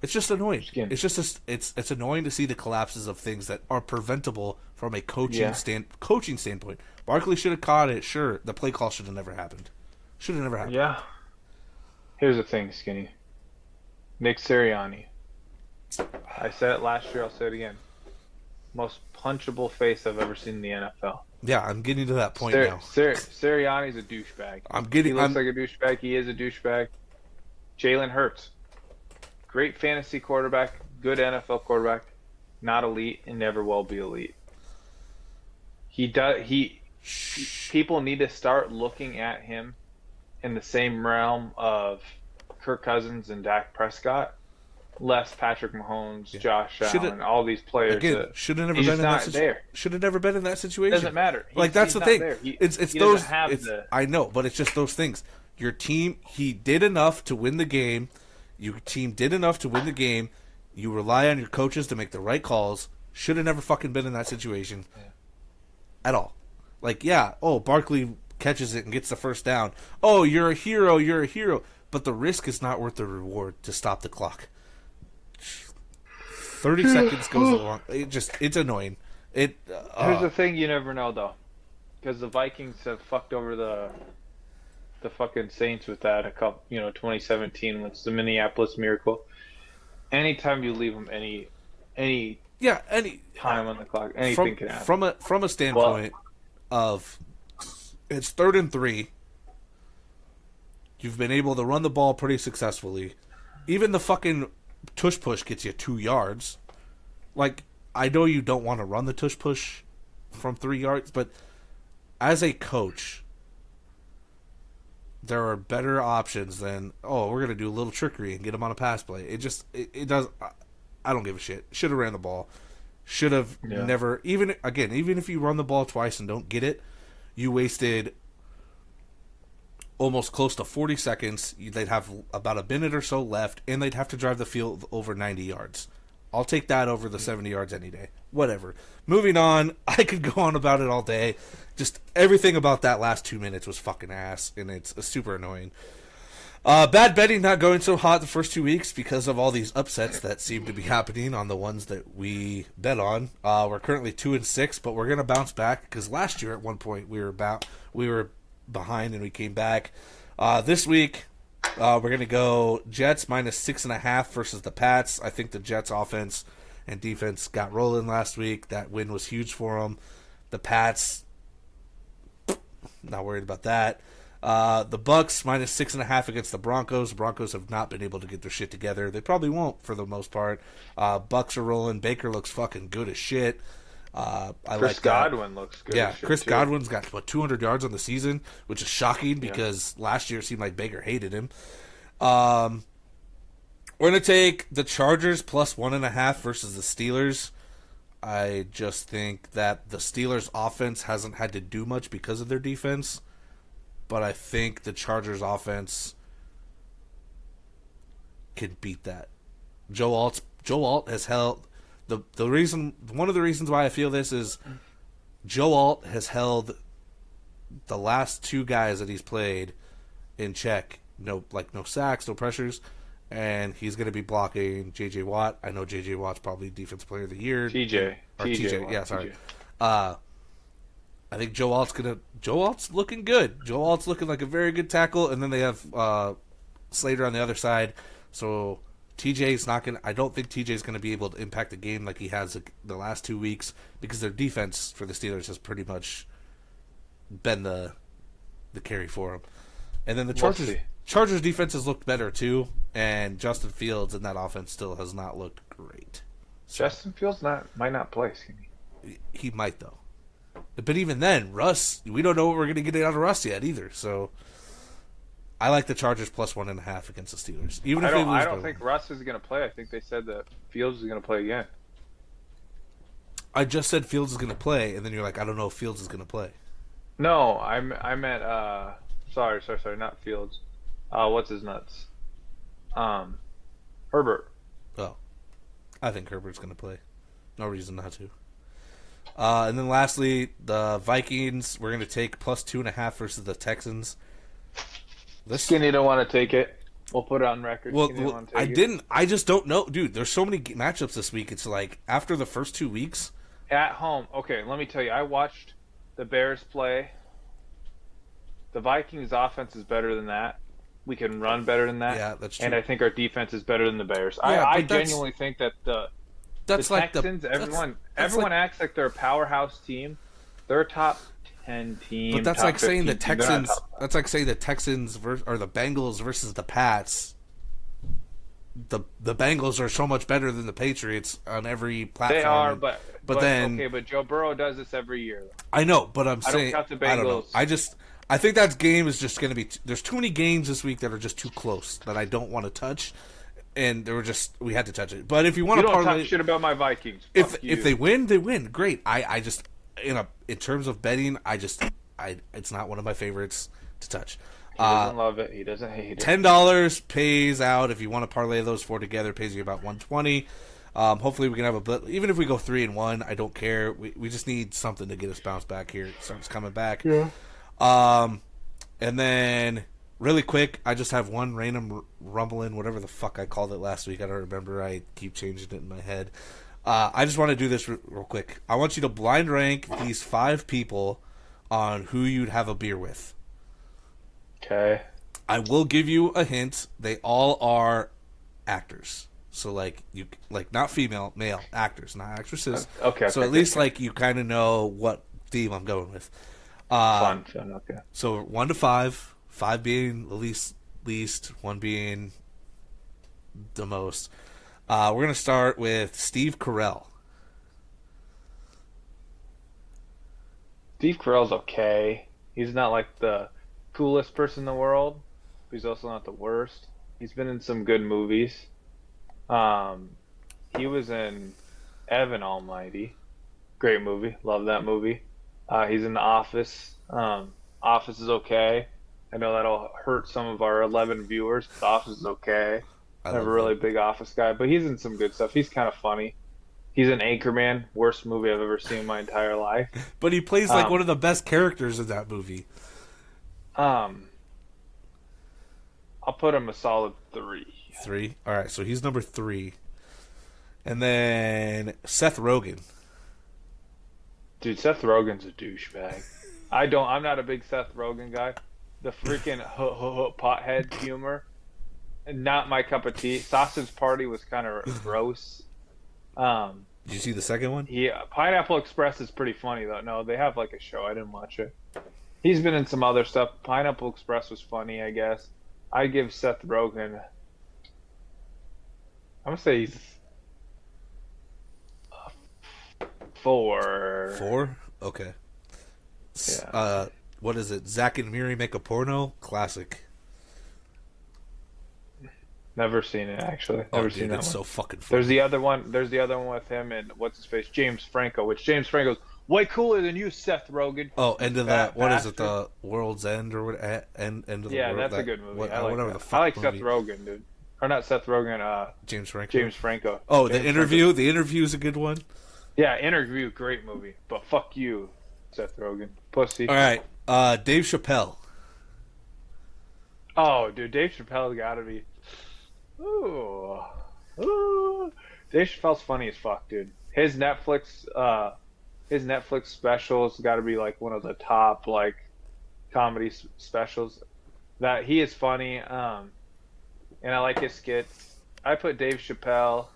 It's just annoying. It's just it's annoying to see the collapses of things that are preventable from a coaching standpoint. Barkley should have caught it. Sure, the play call should have never happened. Should have never happened. Yeah. Here's the thing, Skinny. Nick Sirianni. I said it last year. I'll say it again. Most punchable face I've ever seen in the NFL. Yeah, I'm getting to that point now. Sirianni's a douchebag. He looks like a douchebag. He is a douchebag. Jalen Hurts. Great fantasy quarterback, good NFL quarterback, not elite and never will be elite. People need to start looking at him in the same realm of Kirk Cousins and Dak Prescott, less Patrick Mahomes, Josh Allen, all these players. Again, should have never been in that situation. Should have never been in that situation. Doesn't matter. That's the thing. It's those. I know, but it's just those things. Your team, he did enough to win the game. Your team did enough to win the game. You rely on your coaches to make the right calls. Should have never fucking been in that situation at all. Barkley catches it and gets the 1st down. Oh, you're a hero. But the risk is not worth the reward to stop the clock. 30 seconds goes along. It's annoying. Here's the thing you never know, though. Because the Vikings have fucked over the fucking Saints with that 2017 when it's the Minneapolis Miracle. Anytime you leave them any time on the clock, anything can happen. From a standpoint of it's 3rd and 3. You've been able to run the ball pretty successfully. Even the fucking tush push gets you 2 yards. Like, I know you don't want to run the tush push from 3 yards, but as a coach, there are better options than, we're going to do a little trickery and get him on a pass play. It does. I don't give a shit. Should have ran the ball. should have Yeah. never, even if you run the ball twice and don't get it, you wasted almost close to 40 seconds. They'd have about a minute or so left, and they'd have to drive the field over 90 yards. I'll take that over the 70 yards any day. Whatever. Moving on, I could go on about it all day. Just everything about that last 2 minutes was fucking ass, and it's super annoying. Bad betting not going so hot the first 2 weeks because of all these upsets that seem to be happening on the ones that we bet on. We're currently 2-6, but we're gonna bounce back because last year at one point we were behind and we came back. This week we're gonna go Jets -6.5 versus the Pats. I think the Jets offense and defense got rolling last week. That win was huge for them. The Pats, not worried about that. The Bucks -6.5 against the Broncos. The Broncos have not been able to get their shit together. They probably won't for the most part. Bucks are rolling. Baker looks fucking good as shit. Chris Godwin looks good. Yeah, as shit, Chris too. Godwin's got 200 yards on the season, which is shocking because last year it seemed like Baker hated him. We're gonna take the Chargers +1.5 versus the Steelers. I just think that the Steelers' offense hasn't had to do much because of their defense. But I think the Chargers offense can beat that. Joe Alt has held one of the reasons why I feel this is Joe Alt has held the last two guys that he's played in check. No sacks, no pressures, and he's going to be blocking J.J. Watt. I know J.J. Watt's probably Defensive Player of the Year. TJ. Yeah, sorry. I think Joe Alt's looking good. Joe Alt's looking like a very good tackle, and then they have Slater on the other side. So TJ's not going. I don't think TJ's going to be able to impact the game like he has the last 2 weeks because their defense for the Steelers has pretty much been the carry for them. And then the Chargers defense has looked better too, and Justin Fields in that offense still has not looked great. So, Justin Fields might not play. He might though. But even then, Russ, we don't know what we're going to get out of Russ yet either. So I like the Chargers +1.5 against the Steelers. Even if they lose, I don't think Russ is going to play. I think they said that Fields is going to play again. I just said Fields is going to play, and then you're like, I don't know if Fields is going to play. No, I meant sorry, not Fields. What's his nuts? Herbert. Oh, I think Herbert's going to play. No reason not to. And then lastly, the Vikings, we're going to take +2.5 versus the Texans. Skinny don't want to take it. We'll put it on record. Well, I didn't. I just don't know. Dude, there's so many matchups this week. It's like after the first 2 weeks. At home. Okay, let me tell you. I watched the Bears play. The Vikings' offense is better than that. We can run better than that. Yeah, that's true. And I think our defense is better than the Bears. Yeah, I genuinely think that the Texans, everyone acts like they're a powerhouse team. They're a top 10 team. But that's like saying the Texans. That's like saying the Texans or the Bengals versus the Pats. The Bengals are so much better than the Patriots on every platform. They are, but then okay, but Joe Burrow does this every year. I know, but I'm saying don't count the I don't know. Bengals. I think that game is just going to be. There's too many games this week that are just too close that I don't want to touch, and we had to touch it. But if you want to parlay, talk shit about my Vikings. If they win, they win. Great. I just in terms of betting, it's not one of my favorites to touch. He doesn't love it. He doesn't hate it. $10 pays out if you want to parlay those four together. Pays you about $120. Hopefully we can have even if we go 3-1, I don't care. We just need something to get us bounced back here. It starts coming back. Yeah. And then really quick, I just have one random rumbling, whatever the fuck I called it last week. I don't remember. I keep changing it in my head. I just want to do this real quick. I want you to blind rank these 5 people on who you'd have a beer with. Okay. I will give you a hint. They all are actors. So not female, male actors, not actresses. Okay. So at least you kind of know what theme I'm going with. Fun. Okay. So 1 to 5, 5 being the least, 1 being the most. We're gonna start with Steve Carell. Steve Carell's okay. He's not like the coolest person in the world, but he's also not the worst. He's been in some good movies. He was in Evan Almighty. Great movie. Love that movie. He's in The Office. Office is okay. I know that'll hurt some of our 11 viewers. But The Office is okay. I Never love really that. a big Office guy, but he's in some good stuff. He's kind of funny. He's an Anchorman. Worst movie I've ever seen in my entire life. But he plays like Um, one of the best characters in that movie. um, I'll put him a solid 3. 3. All right, so he's number 3. And then Seth Rogen. Dude, Seth Rogen's a douchebag. I'm not a big Seth Rogen guy. The freaking pothead humor, not my cup of tea. Sausage Party was kind of gross. Um, Did you see the second one? yeah, Pineapple Express is pretty funny though. No, they have like a show. I didn't watch it. He's been in some other stuff. Pineapple Express was funny, I guess. I give Seth Rogen. I'm gonna say he's 4. 4? Okay. Yeah. What is it? Zack and Miri Make a Porno? Classic. Never seen it actually. Oh, Never dude, seen that it's one. so fucking funny. There's the other one with him and what's his face, James Franco. Which James Franco's way cooler than you, Seth Rogen. Oh, end of Fat that. What is it? bastard. The World's End or what? End of the Yeah, world. that's a good movie. I like whatever that. the fuck I like movie. Seth Rogen, dude. Or not Seth Rogen. James Franco. James Franco. Oh, James the interview. Franco. The interview is a good one. Yeah, Interview, great movie. But fuck you, Seth Rogen, pussy. All right. Dave Chappelle. Oh, dude, Dave Chappelle's gotta be. Ooh, ooh. Dave Chappelle's funny as fuck, dude. His Netflix specials got to be like one of the top like comedy specials. That he is funny, and I like his skits. I put Dave Chappelle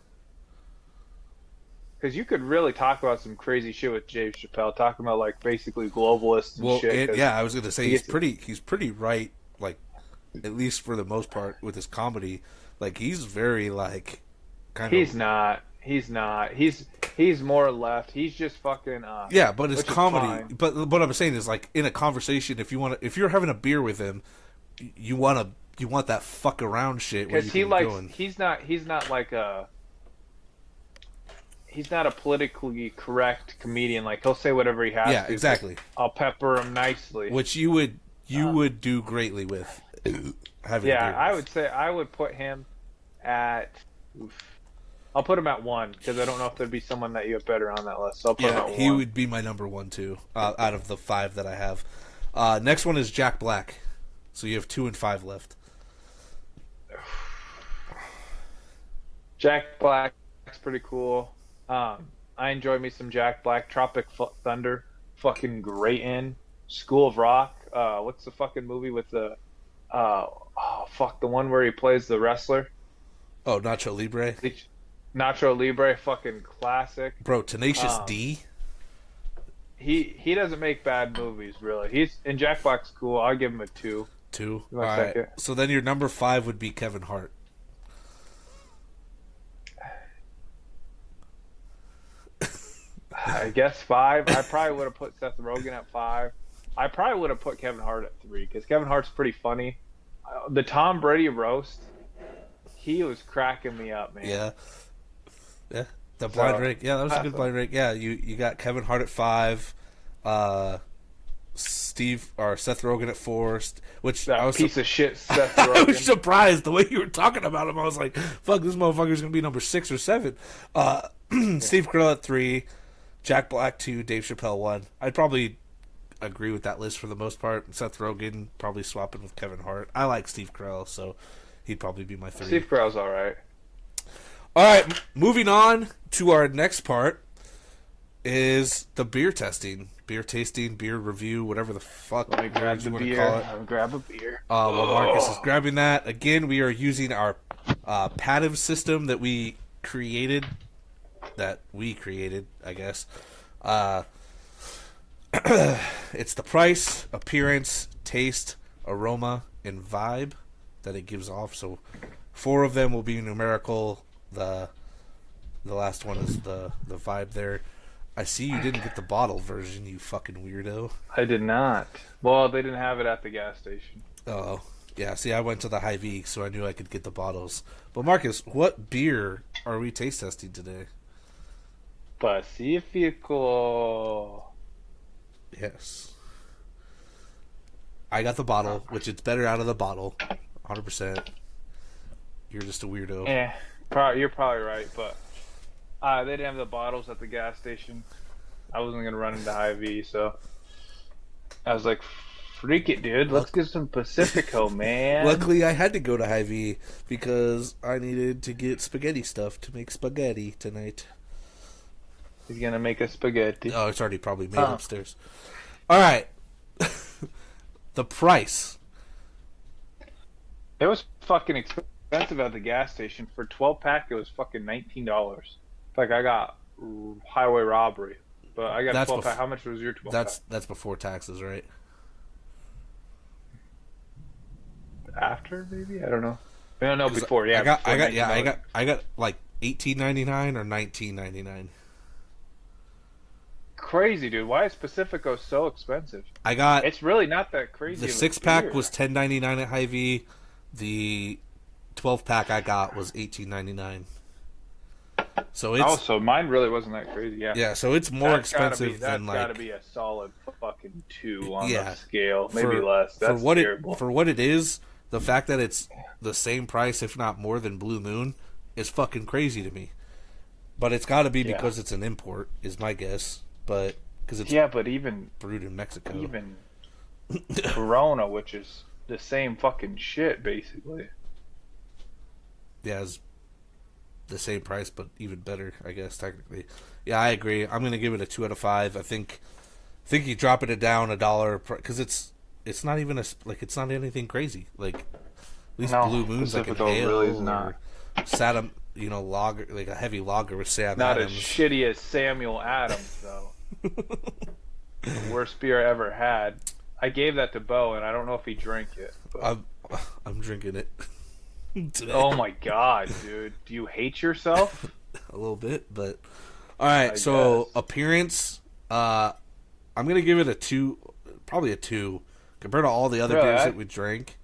because you could really talk about some crazy shit with Dave Chappelle, talking about like basically globalists and Well, shit. 'Cause yeah, I was gonna say he he's gets- pretty right. Like, at least for the most part with his comedy. Like, he's very like kind He's of. not. He's not. He's more left. He's just fucking. Yeah, but it's which is comedy. fine. But what I'm saying is, like, in a conversation, if you're having a beer with him, you want that fuck around shit. Where Because you he can likes. go and- He's not like a. He's not a politically correct comedian. Like he'll say whatever he has Yeah, to. exactly. I'll pepper him nicely. Which you would do greatly with having. Yeah, a beer I with. would say I would put him at. Oof. I'll put him at 1 because I don't know if there'd be someone that you have better on that list. So I'll put him Yeah, at he 1. would be my number 1 too. Out of the 5 that I have. Next one is Jack Black. So you have 2 and 5 left. Jack Black's pretty cool. I enjoy me some Jack Black. Tropic Thunder, fucking great in. School of Rock. What's the fucking movie with the? The one where he plays the wrestler. Oh, Nacho Libre. Nacho Libre, fucking classic. Bro, Tenacious Um, D. He doesn't make bad movies really. And Jack Black's cool. I'll give him a 2. 2. Give me a second. So then your number 5 would be Kevin Hart. I guess 5. I probably would have put Seth Rogen at 5. I probably would have put Kevin Hart at 3 because Kevin Hart's pretty funny. The Tom Brady roast, he was cracking me up, man. Yeah. Yeah. The blind So, rank. Yeah, that was a good awesome. blind rank. Yeah, you got Kevin Hart at 5, Seth Rogen at 4, which That I was piece of shit Seth I was Rogen. surprised the way you were talking about him. I was like, "Fuck, this motherfucker's gonna be number 6 or 7." Steve Carell at 3, Jack Black 2, Dave Chappelle 1. I'd probably agree with that list for the most part. Seth Rogen probably swapping with Kevin Hart. I like Steve Carell, so he'd probably be my 3. Steve Carell's all right. All right, moving on to our next part is the beer testing, beer tasting, beer review, whatever the fuck Let me grab the you want to beer. call it. Let me grab a beer. While Marcus is grabbing that, again, we are using our passive system that we created, I guess. It's the price, appearance, taste, aroma, and vibe that it gives off. So 4 of them will be numerical. The last one is the vibe there. I see you didn't get the bottle version, you fucking weirdo. I did not. Well, they didn't have it at the gas station. Oh, yeah. See, I went to the Hy-Vee, so I knew I could get the bottles. But Marcus, what beer are we taste testing today? Pacifico. Yes. I got the bottle, which it's better out of the bottle. 100%. You're just a weirdo. You're probably right, but they didn't have the bottles at the gas station. I wasn't gonna run into Hy-Vee, so I was like, "Freak it, dude! Let's get some Pacifico, man." Luckily, I had to go to Hy-Vee because I needed to get spaghetti stuff to make spaghetti tonight. He's gonna make a spaghetti. Oh, it's already probably made upstairs. All right. The price. It was fucking expensive at the gas station. For 12-pack, it was fucking $19. Like I got highway robbery, but I got a 12-pack. How much was your 12-pack? That's before taxes, right? After, maybe? I don't know. No, before. Yeah, I got like $18.99 or $19.99. Crazy, dude. Why is Pacifico so expensive? It's really not that crazy. The 6-pack was $10.99 at Hy-Vee. The 12-pack I got was $18.99. So mine really wasn't that crazy. Yeah, so it's more expensive than like. That's got to be a solid fucking 2 on the scale, maybe less. That's terrible. For what it is, the fact that it's the same price, if not more, than Blue Moon, is fucking crazy to me. But it's got to be because it's an import, is my guess. But because it's but even brewed in Mexico, even Corona, which is the same fucking shit, basically. Yeah, it's the same price, but even better, I guess technically. Yeah, I agree. I'm gonna give it a 2 out of 5. I think you dropping it down $1 because it's not even it's not anything crazy. Like at least Blue Moon's like an ale really is not. Saddam, lager, like a heavy lager with Sam Not Adams. as shitty as Samuel Adams, though. The worst beer I ever had. I gave that to Bo, and I don't know if he drank it. But... I'm drinking it today. Oh my god, dude! Do you hate yourself? A little bit, but all right. Guess. Appearance, I'm gonna give it a 2, probably a 2 compared to all the other beers that we drank.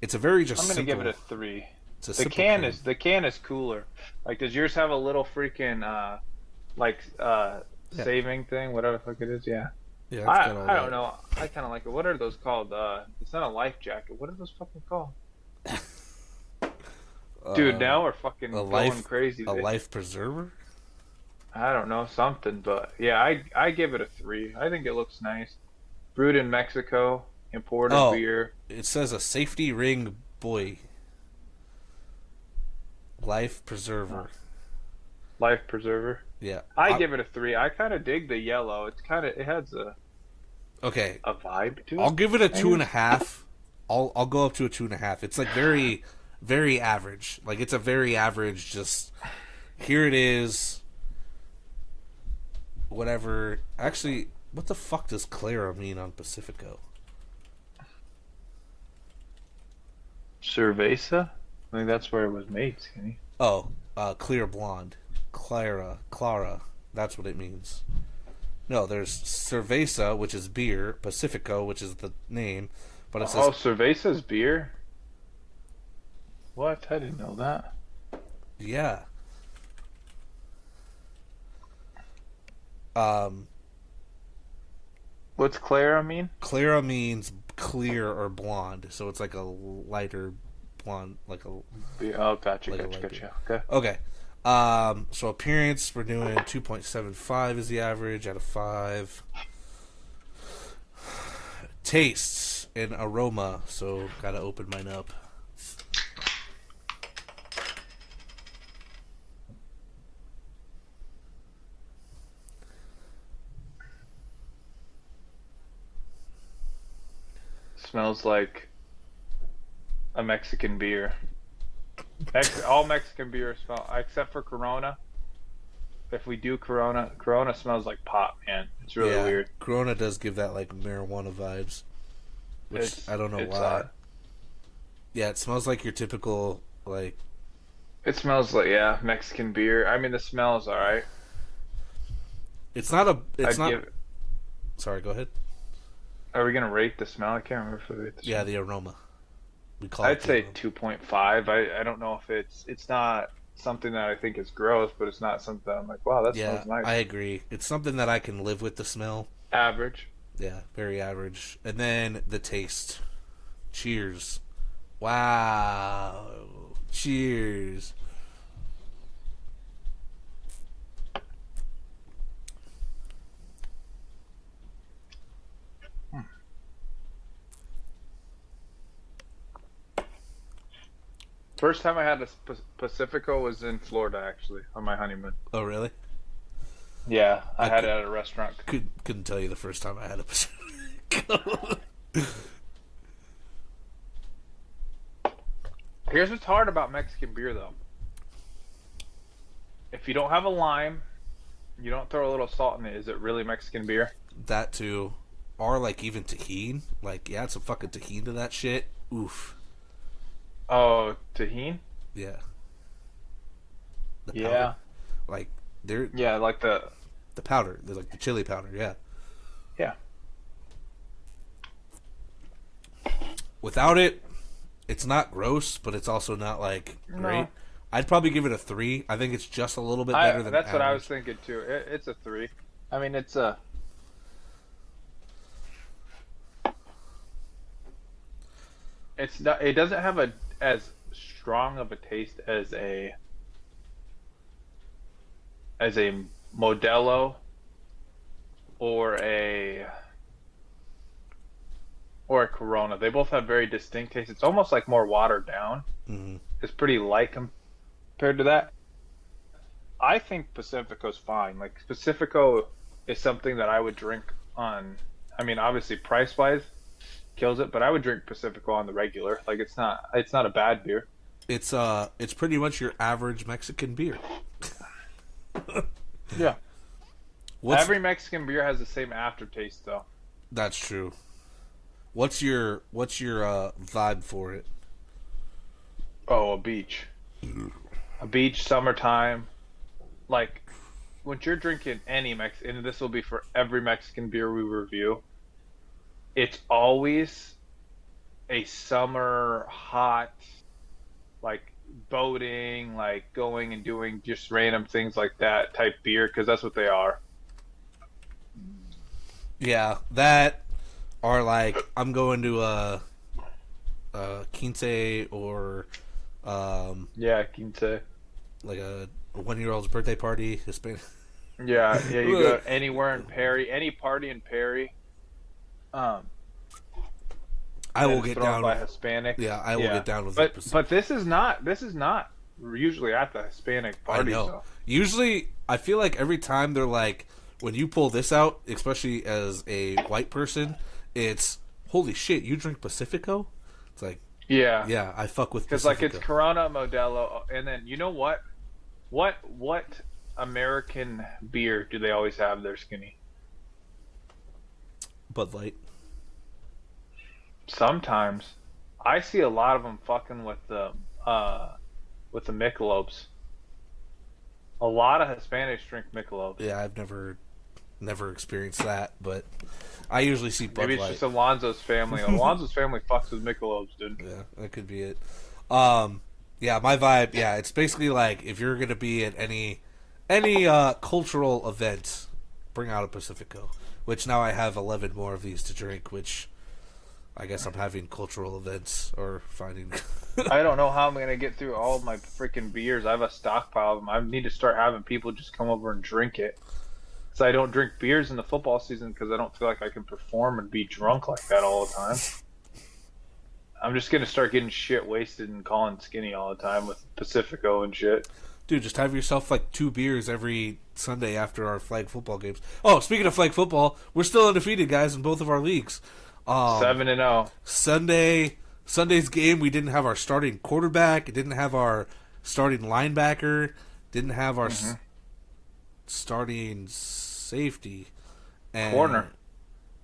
It's a very just. I'm gonna give it a 3. The can is cooler. Like, does yours have a little freaking saving thing, whatever the fuck it is? Yeah. Yeah. I don't know. I kind of like it. What are those called? It's not a life jacket. What are those fucking called? Dude, now we're fucking going crazy. A life preserver? I don't know, something, but yeah, I give it a 3. I think it looks nice. Brewed in Mexico, imported beer. It says a safety ring buoy. Life preserver. Life preserver. Yeah. I give it a 3. I kind of dig the yellow. It has a vibe to it. I'll give it a 2.5. I'll go up to a 2.5. It's like very, very average. Like it's a very average. Just here it is. Whatever. Actually, what the fuck does Clara mean on Pacifico? Cerveza? I think that's where it was made, Skinny. Oh, clear blonde. Clara. That's what it means. No, there's Cerveza, which is beer. Pacifico, which is the name. But it says... Oh, Cerveza's beer? What? I didn't know that. Yeah. What's Clara mean? Clara means clear or blonde. So it's like a lighter blonde, like a... Oh, gotcha. Okay. So appearance, we're doing 2.75 is the average out of 5. Tastes and aroma, so gotta open mine up. Smells like a Mexican beer. All Mexican beers smell, except for Corona. If we do Corona smells like pot, man. It's really weird. Corona does give that like marijuana vibes, which I don't know why. Yeah, it smells like your typical like. It smells like Mexican beer. I mean, the smell is all right. It's not a. It's not. Sorry, go ahead. Are we gonna rate the smell? I can't remember if we rate the smell. Yeah, the aroma. I'd say 2.5. I don't know if it's not something that I think is gross, but it's not something that I'm like, wow, that Yeah, smells nice. I agree. It's something that I can live with the smell. Average. Yeah, very average. And then the taste. Cheers. Wow. Cheers. First time I had a Pacifico was in Florida, actually, on my honeymoon. Oh, really? Yeah, I I had it could, at a restaurant. couldn't tell you the first time I had a Pacifico. Here's what's hard about Mexican beer, though. If you don't have a lime, you don't throw a little salt in it. Is it really Mexican beer? That too. Or like even Tajin. Like, yeah, add some fucking Tajin to that shit. Oof. Oh, Tajín? Yeah. The powder. Yeah. Like, they're Yeah, like the powder. They're like the chili powder, yeah. yeah. Without it, it's not gross, but it's also not like great. No. I'd probably give it a 3. I think it's just a little bit better than That's what I was average. thinking too. It's a 3. I mean, it's not. It doesn't have a as strong of a taste as a Modelo or a Corona. They both have very distinct tastes. It's almost like more watered down. Hmm. It's pretty light compared to that. I think Pacifico's fine. Like Pacifico is something that I would drink on. I mean, obviously price wise kills it, but I would drink Pacifico on the regular. Like it's not a bad beer. It's pretty much your average Mexican beer. Yeah. What's Every Mexican beer has the same aftertaste though. That's true. What's your vibe for it? Oh, a beach. A beach, summertime. Like when you're drinking any and this will be for every Mexican beer we review, it's always a summer hot, like boating, like going and doing just random things like that type beer because that's what they are. Yeah, that or like I'm going to a quince or Yeah, quince. like a 1-year-old's birthday party. Hispanic. Yeah, you go anywhere in Perry, any party in Perry. Um, I will that is get thrown down. by Hispanics. Yeah, I will Yeah, get down with but it. but this is not usually at the Hispanic I parties know. though. Usually, I feel like every time they're like, when you pull this out, especially as a white person, it's holy shit. You drink Pacifico? It's like, Yeah, yeah, I fuck with because Pacifico. like it's Corona, Modelo, and then you know what? What American beer do they always have? They're skinny. Bud Light. Sometimes I see a lot of them fucking with the Michelobs. A lot of Hispanics drink Michelobs. Yeah, I've never experienced that, but I usually see Bud Maybe it's Light. just Alonzo's family. Alonzo's family fucks with Michelobs, dude. Yeah, that could be it. Yeah, my vibe. Yeah, it's basically like if you're gonna be at any cultural event, bring out a Pacifico. Which now I have 11 more of these to drink. Which I guess I'm having cultural events or finding. I don't know how I'm gonna get through all of my freaking beers. I have a stockpile of them. I need to start having people just come over and drink it. So I don't drink beers in the football season because I don't feel like I can perform and be drunk like that all the time. I'm just gonna start getting shit wasted and calling skinny all the time with Pacifico and shit. Dude, just have yourself like 2 beers every Sunday after our flag football games. Oh, speaking of flag football, we're still undefeated, guys, in both of our leagues. 7-0. Sunday's game, we didn't have our starting quarterback. Didn't have our starting linebacker. Didn't have our starting safety. And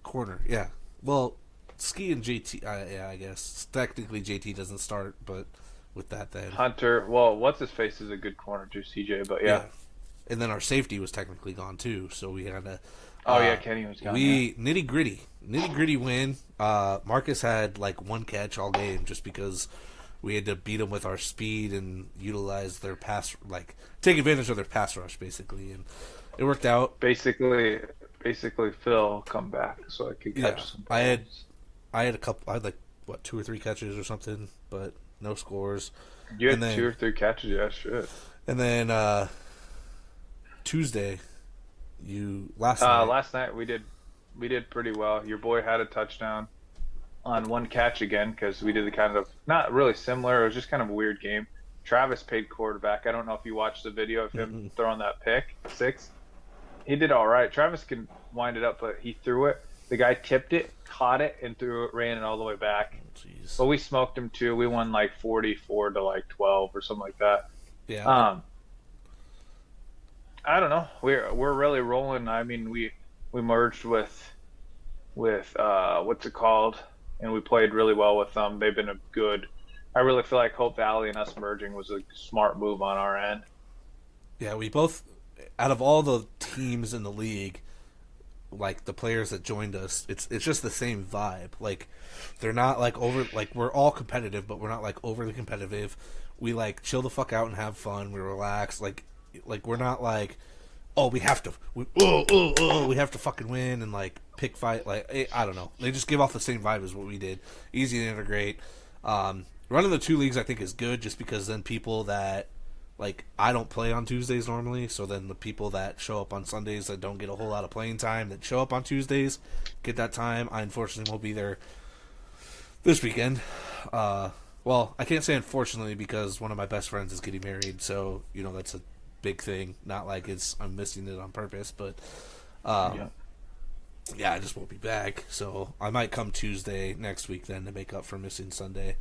Corner, yeah. Well, Ski and JT, yeah, I guess. Technically, JT doesn't start, but with that then. Hunter, well, what's his face is a good corner too, CJ, but yeah. And then our safety was technically gone too, so we had to. Oh yeah, Kenny was gone. Nitty gritty win. Marcus had like 1 catch all game just because we had to beat them with our speed and utilize their pass, like take advantage of their pass rush, basically, and it worked out. Basically, Phil come back so I could Yeah, catch some I had balls. I had a couple. I had like what 2 or 3 catches or something, but no scores. You And had two then or three catches. Yeah, shit. Tuesday, you last night. Last night we did pretty well. Your boy had a touchdown on one catch again because we did the kind of not really similar. It was just kind of a weird game. Travis paid quarterback. I don't know if you watched the video of him Mm-mm. throwing that pick six. He did all right. Travis can wind it up, but he threw it. The guy tipped it, caught it, and threw it, ran it all the way back. Jeez. But we smoked him too. We won like 44 to like 12 or something like that. Yeah. Um, I don't know. We're really rolling. I mean, we merged with what's it called, and we played really well with them. They've been a good. I really feel like Hope Valley and us merging was a smart move on our end. Yeah, we both, out of all the teams in the league, like the players that joined us, it's just the same vibe. Like they're not like over like we're all competitive, but we're not like overly competitive. We like chill the fuck out and have fun. We relax. Like we're not like oh we have to we have to fucking win and like pick fight. Like I don't know. They just give off the same vibe as what we did. Easy to integrate. Running the 2 leagues I think is good just because then people that like I don't play on Tuesdays normally, so then the people that show up on Sundays that don't get a whole lot of playing time that show up on Tuesdays get that time. I unfortunately won't be there this weekend. Well, I can't say unfortunately because one of my best friends is getting married, so that's a big thing. Not like I'm missing it on purpose, but Yeah. yeah, I just won't be back. So I might come Tuesday next week then to make up for missing Sunday.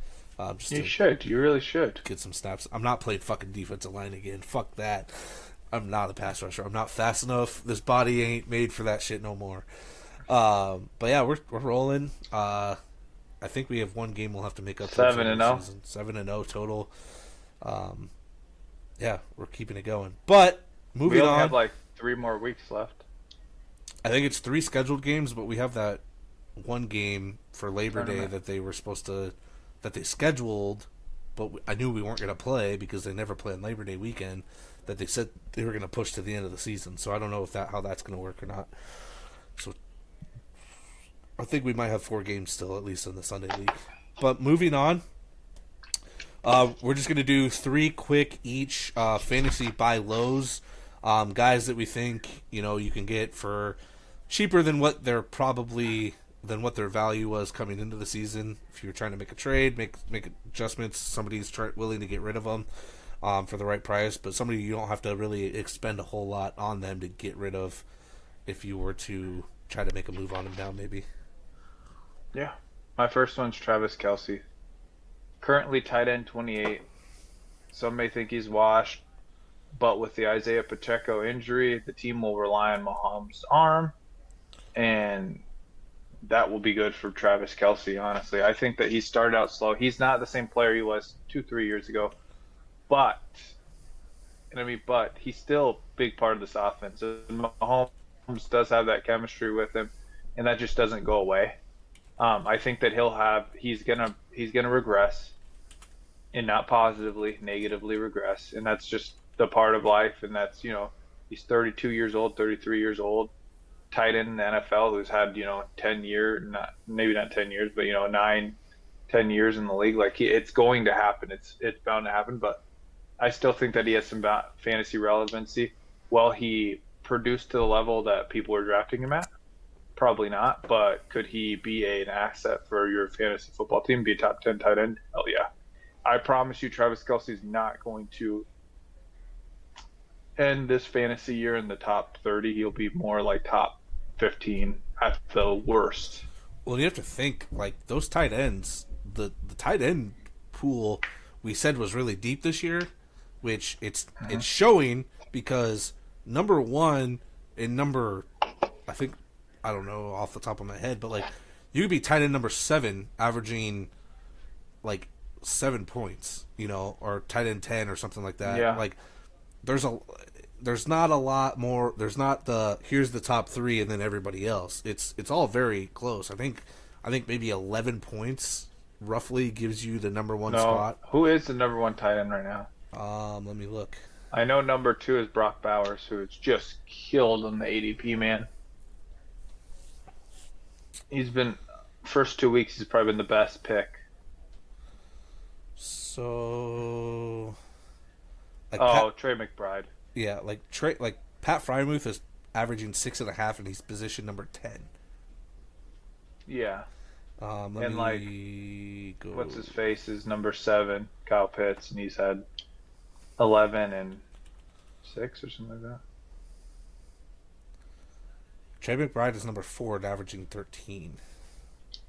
Just You to should. You really should. get some snaps. I'm not playing fucking defensive line again. Fuck that. I'm not a pass rusher. I'm not fast enough. This body ain't made for that shit no more. But yeah, we're rolling. I think we have one game we'll have to make up towards the Seven end and of the 0. season. 7-0 total. Um, yeah, we're keeping it going. But We moving only on, have like 3 more weeks left. I think it's 3 scheduled games, but we have that one game for Labor Day Tournament. that they scheduled, but I knew we weren't going to play because they never play on Labor Day weekend. That they said they were going to push to the end of the season. So I don't know if how that's going to work or not. So I think we might have 4 games still, at least in the Sunday league. But moving on, we're just going to do 3 quick each fantasy buy lows. Guys that we think you can get for cheaper than what their value was coming into the season. If you're trying to make a trade, make adjustments, somebody's willing to get rid of them for the right price, but somebody you don't have to really expend a whole lot on them to get rid of if you were to try to make a move on them down, maybe. Yeah. My first one's Travis Kelsey. Currently tight end 28. Some may think he's washed, but with the Isaiah Pacheco injury, the team will rely on Mahomes' arm, and that will be good for Travis Kelsey, honestly. I think that he started out slow. He's not the same player he was 2, 3 years ago, but he's still a big part of this offense. And Mahomes does have that chemistry with him, and that just doesn't go away. I think that he's gonna regress, and not positively, negatively regress, and that's just the part of life. And that's he's 32 years old, 33 years old, tight end in the NFL who's had 10 years, maybe not 10 years, but 9, 10 years in the league. Like it's going to happen. It's bound to happen. But I still think that he has some fantasy relevancy. Well, he produced to the level that people are drafting him at. Probably not, but could he be an asset for your fantasy football team? Be a top 10 tight end? Hell yeah. I promise you, Travis Kelsey's not going to end this fantasy year in the top 30. He'll be more like top 15 at the worst. Well, you have to think like those tight ends. The tight end pool we said was really deep this year, which it's showing because number one and I think I don't know off the top of my head, but like you could be tight end number 7, averaging like 7 points, or tight end 10 or something like that. Yeah. Like there's not a lot more. There's not here's the top 3 and then everybody else. It's all very close. I think maybe 11 points roughly gives you the number one No, spot. who is the number one tight end right now? Let me look. I know number two is Brock Bowers, who is just killed on the ADP, man. He's been first 2 weeks. He's probably been the best pick. So, like Pat, Oh, Trey McBride. yeah, like Pat Frymuth is averaging 6.5, and he's position number 10. Yeah, Let and like, me go. what's his face is number seven, Kyle Pitts, and he's had 11 and 6 or something like that. Trey McBride is number 4 and averaging 13.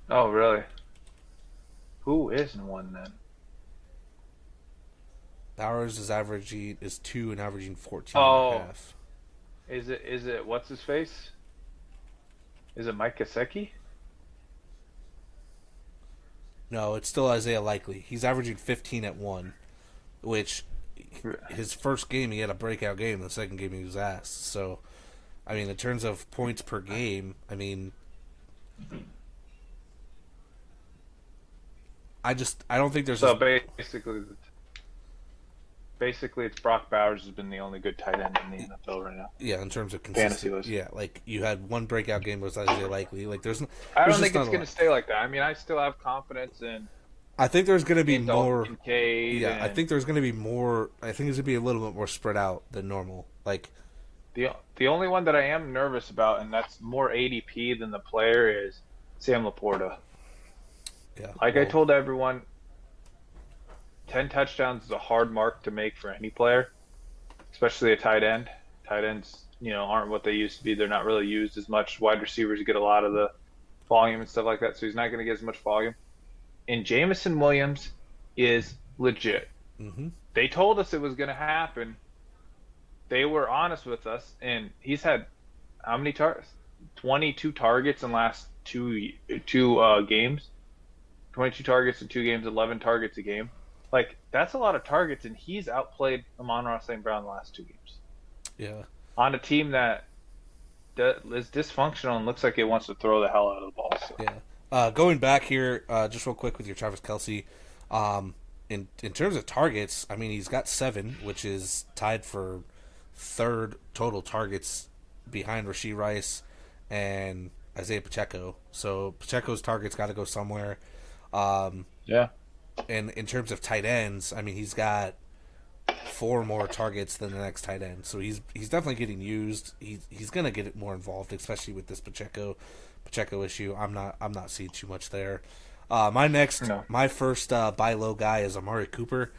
Oh, really? Who is in one then? Bowers is 2 and averaging 14 Oh, and a half. is it what's his face? Is it Mike Gesicki? No, it's still Isaiah Likely. He's averaging 15 at 1, which his first game he had a breakout game. The second game he was ass. So, I mean, in terms of points per game, I mean, I don't think there's. So basically, it's Brock Bowers has been the only good tight end in the NFL right now. Yeah, in terms of Fantasy consistency. list. Yeah, like you had one breakout game was Isaiah Likely. Like I there's don't just think not it's a going lot. to stay like that. I mean, I still have confidence in I think there's going to be Dalton more. Kincaid. Yeah, I And think there's going to be more. I think it's going to be a little bit more spread out than normal. Like, the only one that I am nervous about, and that's more ADP than the player, is Sam Laporta. yeah, Like I told everyone, 10 touchdowns is a hard mark to make for any player, especially a tight end. Tight ends, aren't what they used to be. They're not really used as much. Wide receivers get a lot of the volume and stuff like that, so he's not going to get as much volume. And Jamison Williams is legit. Mm-hmm. They told us it was going to happen. They were honest with us, and he's had how many targets? 22 targets in the last two games. 22 targets in 2 games, 11 targets a game. Like, that's a lot of targets, and he's outplayed Amon-Ra St. Brown the last 2 games. Yeah. On a team that is dysfunctional and looks like it wants to throw the hell out of the ball. So. Yeah. Going back here, just real quick with your Travis Kelce, in terms of targets, I mean he's got 7, which is tied for 3rd total targets behind Rashee Rice and Isaiah Pacheco. So Pacheco's targets got to go somewhere. Yeah. And in terms of tight ends, I mean he's got 4 more targets than the next tight end, so he's definitely getting used. He's gonna get it more involved, especially with this Pacheco issue. I'm not seeing too much there. My first buy low guy is Amari Cooper.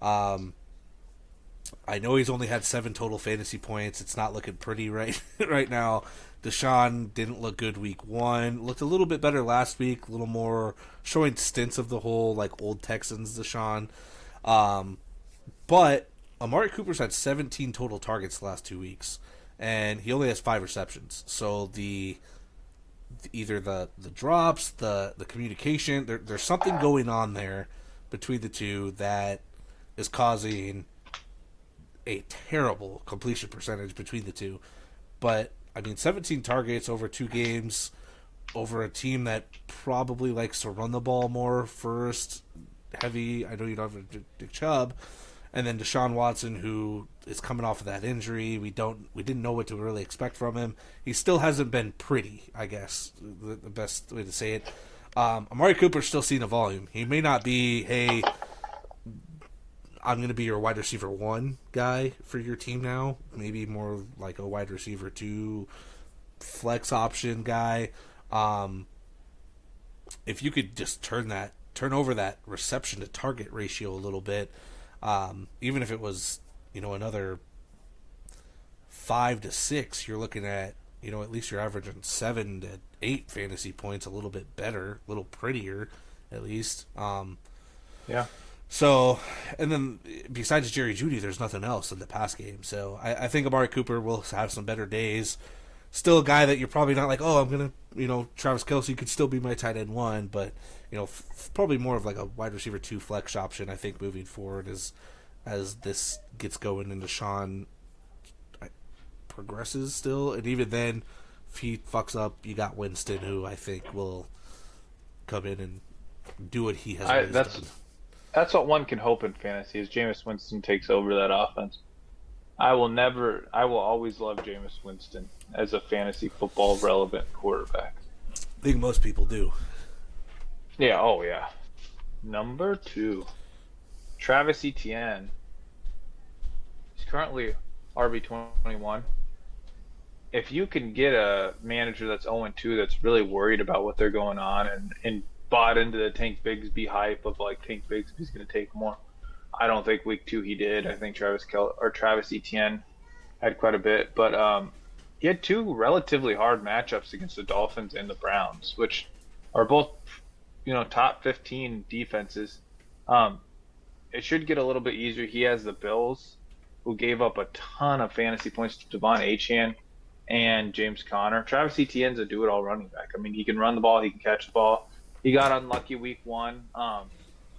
I know he's only had 7 total fantasy points. It's not looking pretty right now. Deshaun didn't look good week 1. Looked a little bit better last week. A little more showing stints of the whole like old Texans Deshaun. But Amari Cooper's had 17 total targets the last 2 weeks, and he only has 5 receptions. So either the drops, the communication, there's something going on there between the two that is causing a terrible completion percentage between the two. But I mean, 17 targets over 2 games over a team that probably likes to run the ball more first, heavy. I know you don't have Dick Chubb. And then Deshaun Watson, who is coming off of that injury, we didn't know what to really expect from him. He still hasn't been pretty, I guess, the best way to say it. Amari Cooper's still seeing a volume. He may not be, hey, I'm going to be your wide receiver 1 guy for your team now. Maybe more like a wide receiver 2 flex option guy. If you could just turn over that reception to target ratio a little bit. Even if it was, another 5 to 6, you're looking at, at least you're averaging 7 to 8 fantasy points, a little bit better, a little prettier, at least. Yeah. So, and then besides Jerry Jeudy, there's nothing else in the pass game. So I think Amari Cooper will have some better days. Still a guy that you're probably not like, oh, I'm going to, Travis Kelce could still be my tight end 1, but, probably more of like a wide receiver 2 flex option, I think, moving forward as this gets going and Deshaun progresses still. And even then, if he fucks up, you got Winston, who I think will come in and do what he has I always done. that's what one can hope in fantasy is Jameis Winston takes over that offense. I will always love Jameis Winston as a fantasy football relevant quarterback. I think most people do. Yeah, oh yeah. Number two, Travis Etienne. He's currently RB21. If you can get a manager that's 0-2 that's really worried about what they're going on and bought into the Tank Bigsby hype of like Tank Bigsby's going to take more. I don't think week two he did. I think Travis Etienne had quite a bit, but he had two relatively hard matchups against the Dolphins and the Browns, which are both top 15 defenses. Um, it should get a little bit easier. He has the Bills, who gave up a ton of fantasy points to Devon Achane and James Conner. Travis Etienne's a do-it-all running back. I mean, he can run the ball, he can catch the ball. He got unlucky week one.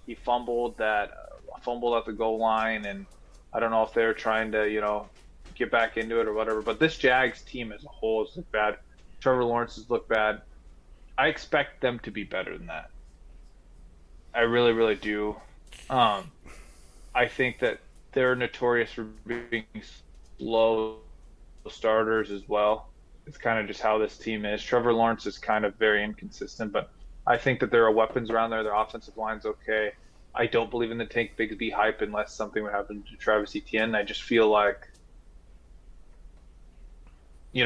He fumbled at the goal line, and I don't know if they're trying to get back into it or whatever. But this Jags team as a whole has looked bad. Trevor Lawrence has looked bad. I expect them to be better than that. I really, really do. I think that they're notorious for being slow starters as well. It's kind of just how this team is. Trevor Lawrence is kind of very inconsistent, but I think that there are weapons around there. Their offensive line's okay. I don't believe in the Tank Bigsby hype unless something would happen to Travis Etienne. I just feel like, they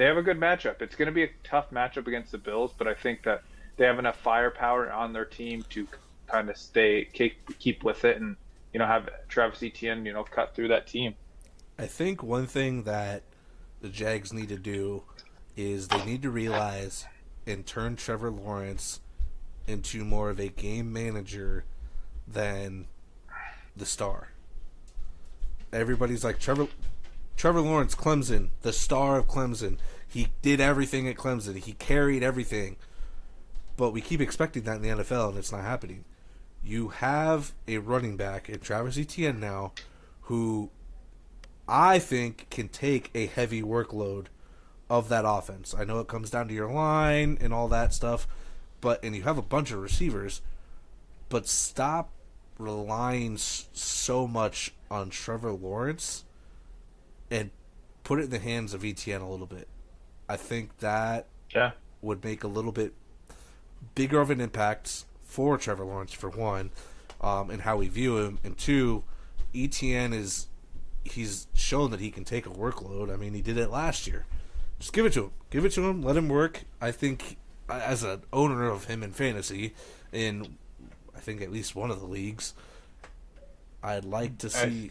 have a good matchup. It's going to be a tough matchup against the Bills, but I think that they have enough firepower on their team to kind of keep with it and, have Travis Etienne, cut through that team. I think one thing that the Jags need to do is they need to realize and turn Trevor Lawrence into more of a game manager than the star. Everybody's like, Trevor Lawrence, Clemson, the star of Clemson. He did everything at Clemson. He carried everything. But we keep expecting that in the NFL, and it's not happening. You have a running back in Travis Etienne now who I think can take a heavy workload of that offense. I know it comes down to your line and all that stuff, and you have a bunch of receivers, but stop relying so much on Trevor Lawrence and put it in the hands of Etienne a little bit. I think that would make a little bit bigger of an impact for Trevor Lawrence, for one, and how we view him, and two, Etienne he's shown that he can take a workload. I mean, he did it last year. Just give it to him. Give it to him. Let him work. I think, as an owner of him in fantasy, in I think at least one of the leagues, I'd like to see.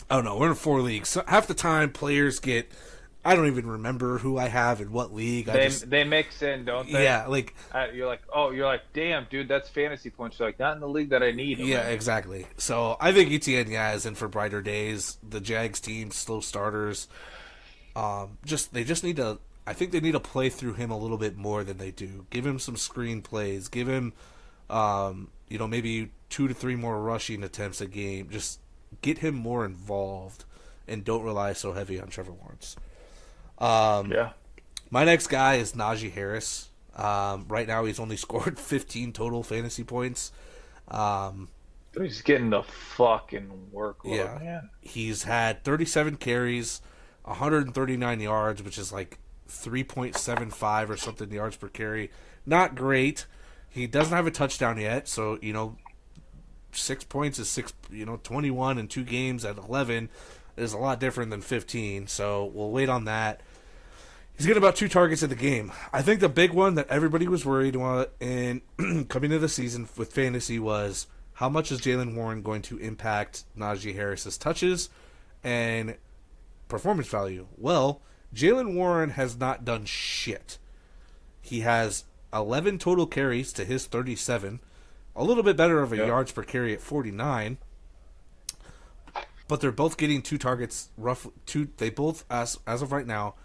I don't know. We're in 4 leagues. So half the time, players get. I don't even remember who I have in what league. They mix in, don't they? Yeah, you're like, damn, dude, that's fantasy points. You're like, not in the league that I need. Yeah, exactly. So I think Etienne, is in for brighter days. The Jags team, slow starters. They just need to. I think they need to play through him a little bit more than they do. Give him some screen plays. Give him, maybe 2 to 3 more rushing attempts a game. Just get him more involved, and don't rely so heavy on Trevor Lawrence. My next guy is Najee Harris. Right now, he's only scored 15 total fantasy points. He's getting the fucking workload, man. He's had 37 carries, 139 yards, which is like 3.75 or something yards per carry. Not great. He doesn't have a touchdown yet, so 6 points is 21 in 2 games at 11 is a lot different than 15. So we'll wait on that. He's getting about 2 targets in the game. I think the big one that everybody was worried about in coming into the season with fantasy was how much is Jaylen Warren going to impact Najee Harris's touches and performance value. Well, Jaylen Warren has not done shit. He has 11 total carries to his 37, a little bit better of a yards per carry at 49. But they're both getting 2 targets, roughly 2. They both, as of right now,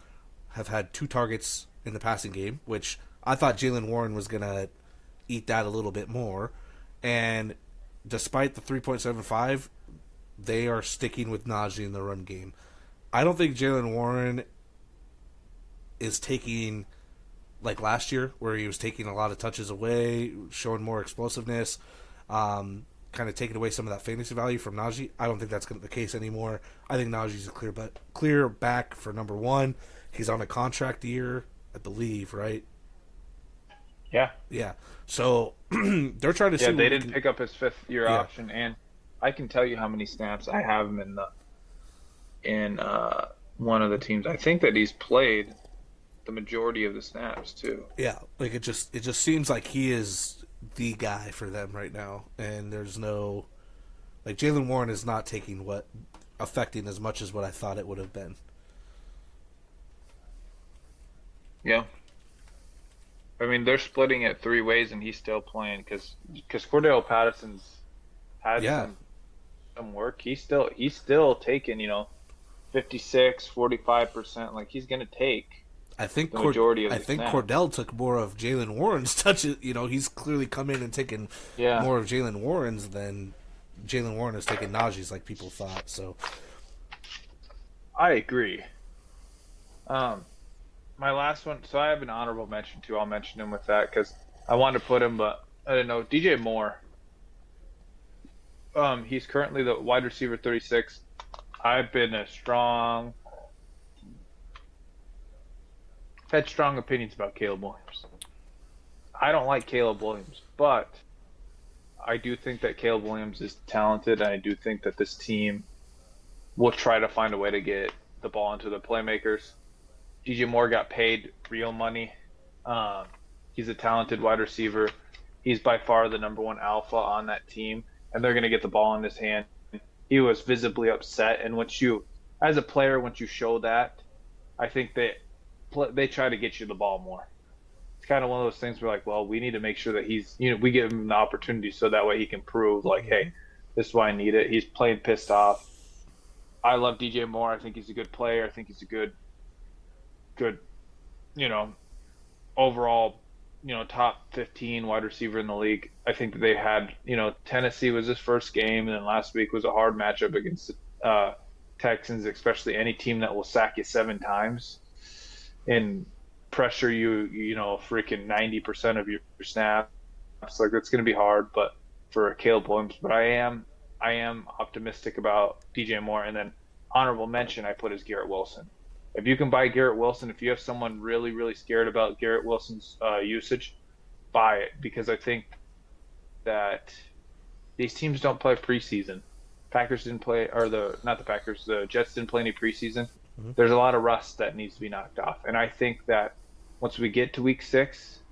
have had 2 targets in the passing game, which I thought Jaylen Warren was going to eat that a little bit more. And despite the 3.75, they are sticking with Najee in the run game. I don't think Jaylen Warren is taking like last year, where he was taking a lot of touches away, showing more explosiveness, kind of taking away some of that fantasy value from Najee. I don't think that's the case anymore. I think Najee's a clear back for number one. He's on a contract year, I believe, right? Yeah. Yeah. So they're trying to see. Yeah, they What we didn't can, pick up his fifth year yeah. option, and I can tell you how many snaps I have him in one of the teams. I think that he's played the majority of the snaps too. Yeah, like it just seems like he is the guy for them right now, and there's no like Jalen Warren is not taking what affecting as much as what I thought it would have been. Yeah. I mean, they're splitting it three ways, and he's still playing because Cordell Patterson's had Yeah, some work. He's still taking 56, 45%. Like he's gonna take the majority of I the think snaps. Cordell took more of Jalen Warren's touches. He's clearly come in and taken Yeah, more of Jalen Warren's than Jalen Warren has taken Najee's, like people thought. So I agree. Um, my last one. So I have an honorable mention too. I'll mention him with that because I wanted to put him, but I didn't know. DJ Moore. He's currently the wide receiver 36. I've been had strong opinions about Caleb Williams. I don't like Caleb Williams, but I do think that Caleb Williams is talented, and I do think that this team will try to find a way to get the ball into the playmakers. DJ Moore got paid real money. Um, he's a talented wide receiver. He's by far the number one alpha on that team, and they're going to get the ball in his hand. He was visibly upset, and as a player, once you show that, I think they try to get you the ball more. It's kind of one of those things where like, well, we need to make sure that we give him the opportunity so that way he can prove like, hey, this is why I need it. He's playing pissed off. I love DJ Moore. I think he's a good player. I think he's a good, you know, overall, top 15 wide receiver in the league. I think that they had, Tennessee was his first game, and then last week was a hard matchup against Texans, especially any team that will sack you 7 times and pressure you, freaking 90% of your snaps. Like that's going to be hard, but for Caleb Williams, but I am optimistic about DJ Moore, and then honorable mention I put is Garrett Wilson. If you can buy Garrett Wilson, if you have someone really, really scared about Garrett Wilson's usage, buy it because I think that these teams don't play preseason. Packers didn't play, or not the Packers, the Jets didn't play any preseason. mm-hmm. There's a lot of rust that needs to be knocked off, and I think that once we get to week 6,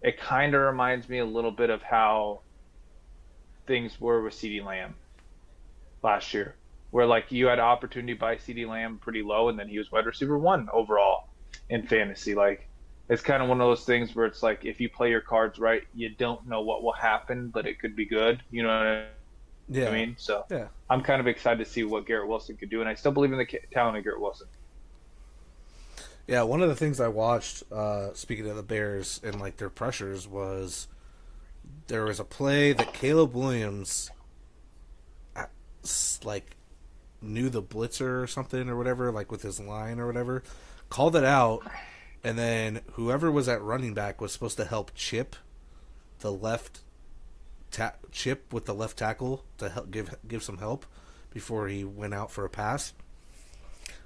it kind of reminds me a little bit of how things were with CeeDee Lamb last year, where like you had an opportunity to buy CeeDee Lamb pretty low, and then he was wide receiver 1 overall in fantasy. Like it's kind of one of those things where it's like if you play your cards right, you don't know what will happen, but it could be good. You know what I Yeah, mean? So yeah, I'm kind of excited to see what Garrett Wilson could do, and I still believe in the talent of Garrett Wilson. yeah. One of the things I watched, speaking of the Bears and like their pressures, was there was a play that Caleb Williams, like knew the blitzer or something or whatever, like with his line or whatever, called it out, and then whoever was at running back was supposed to help chip the chip with the left tackle to help give some help before he went out for a pass.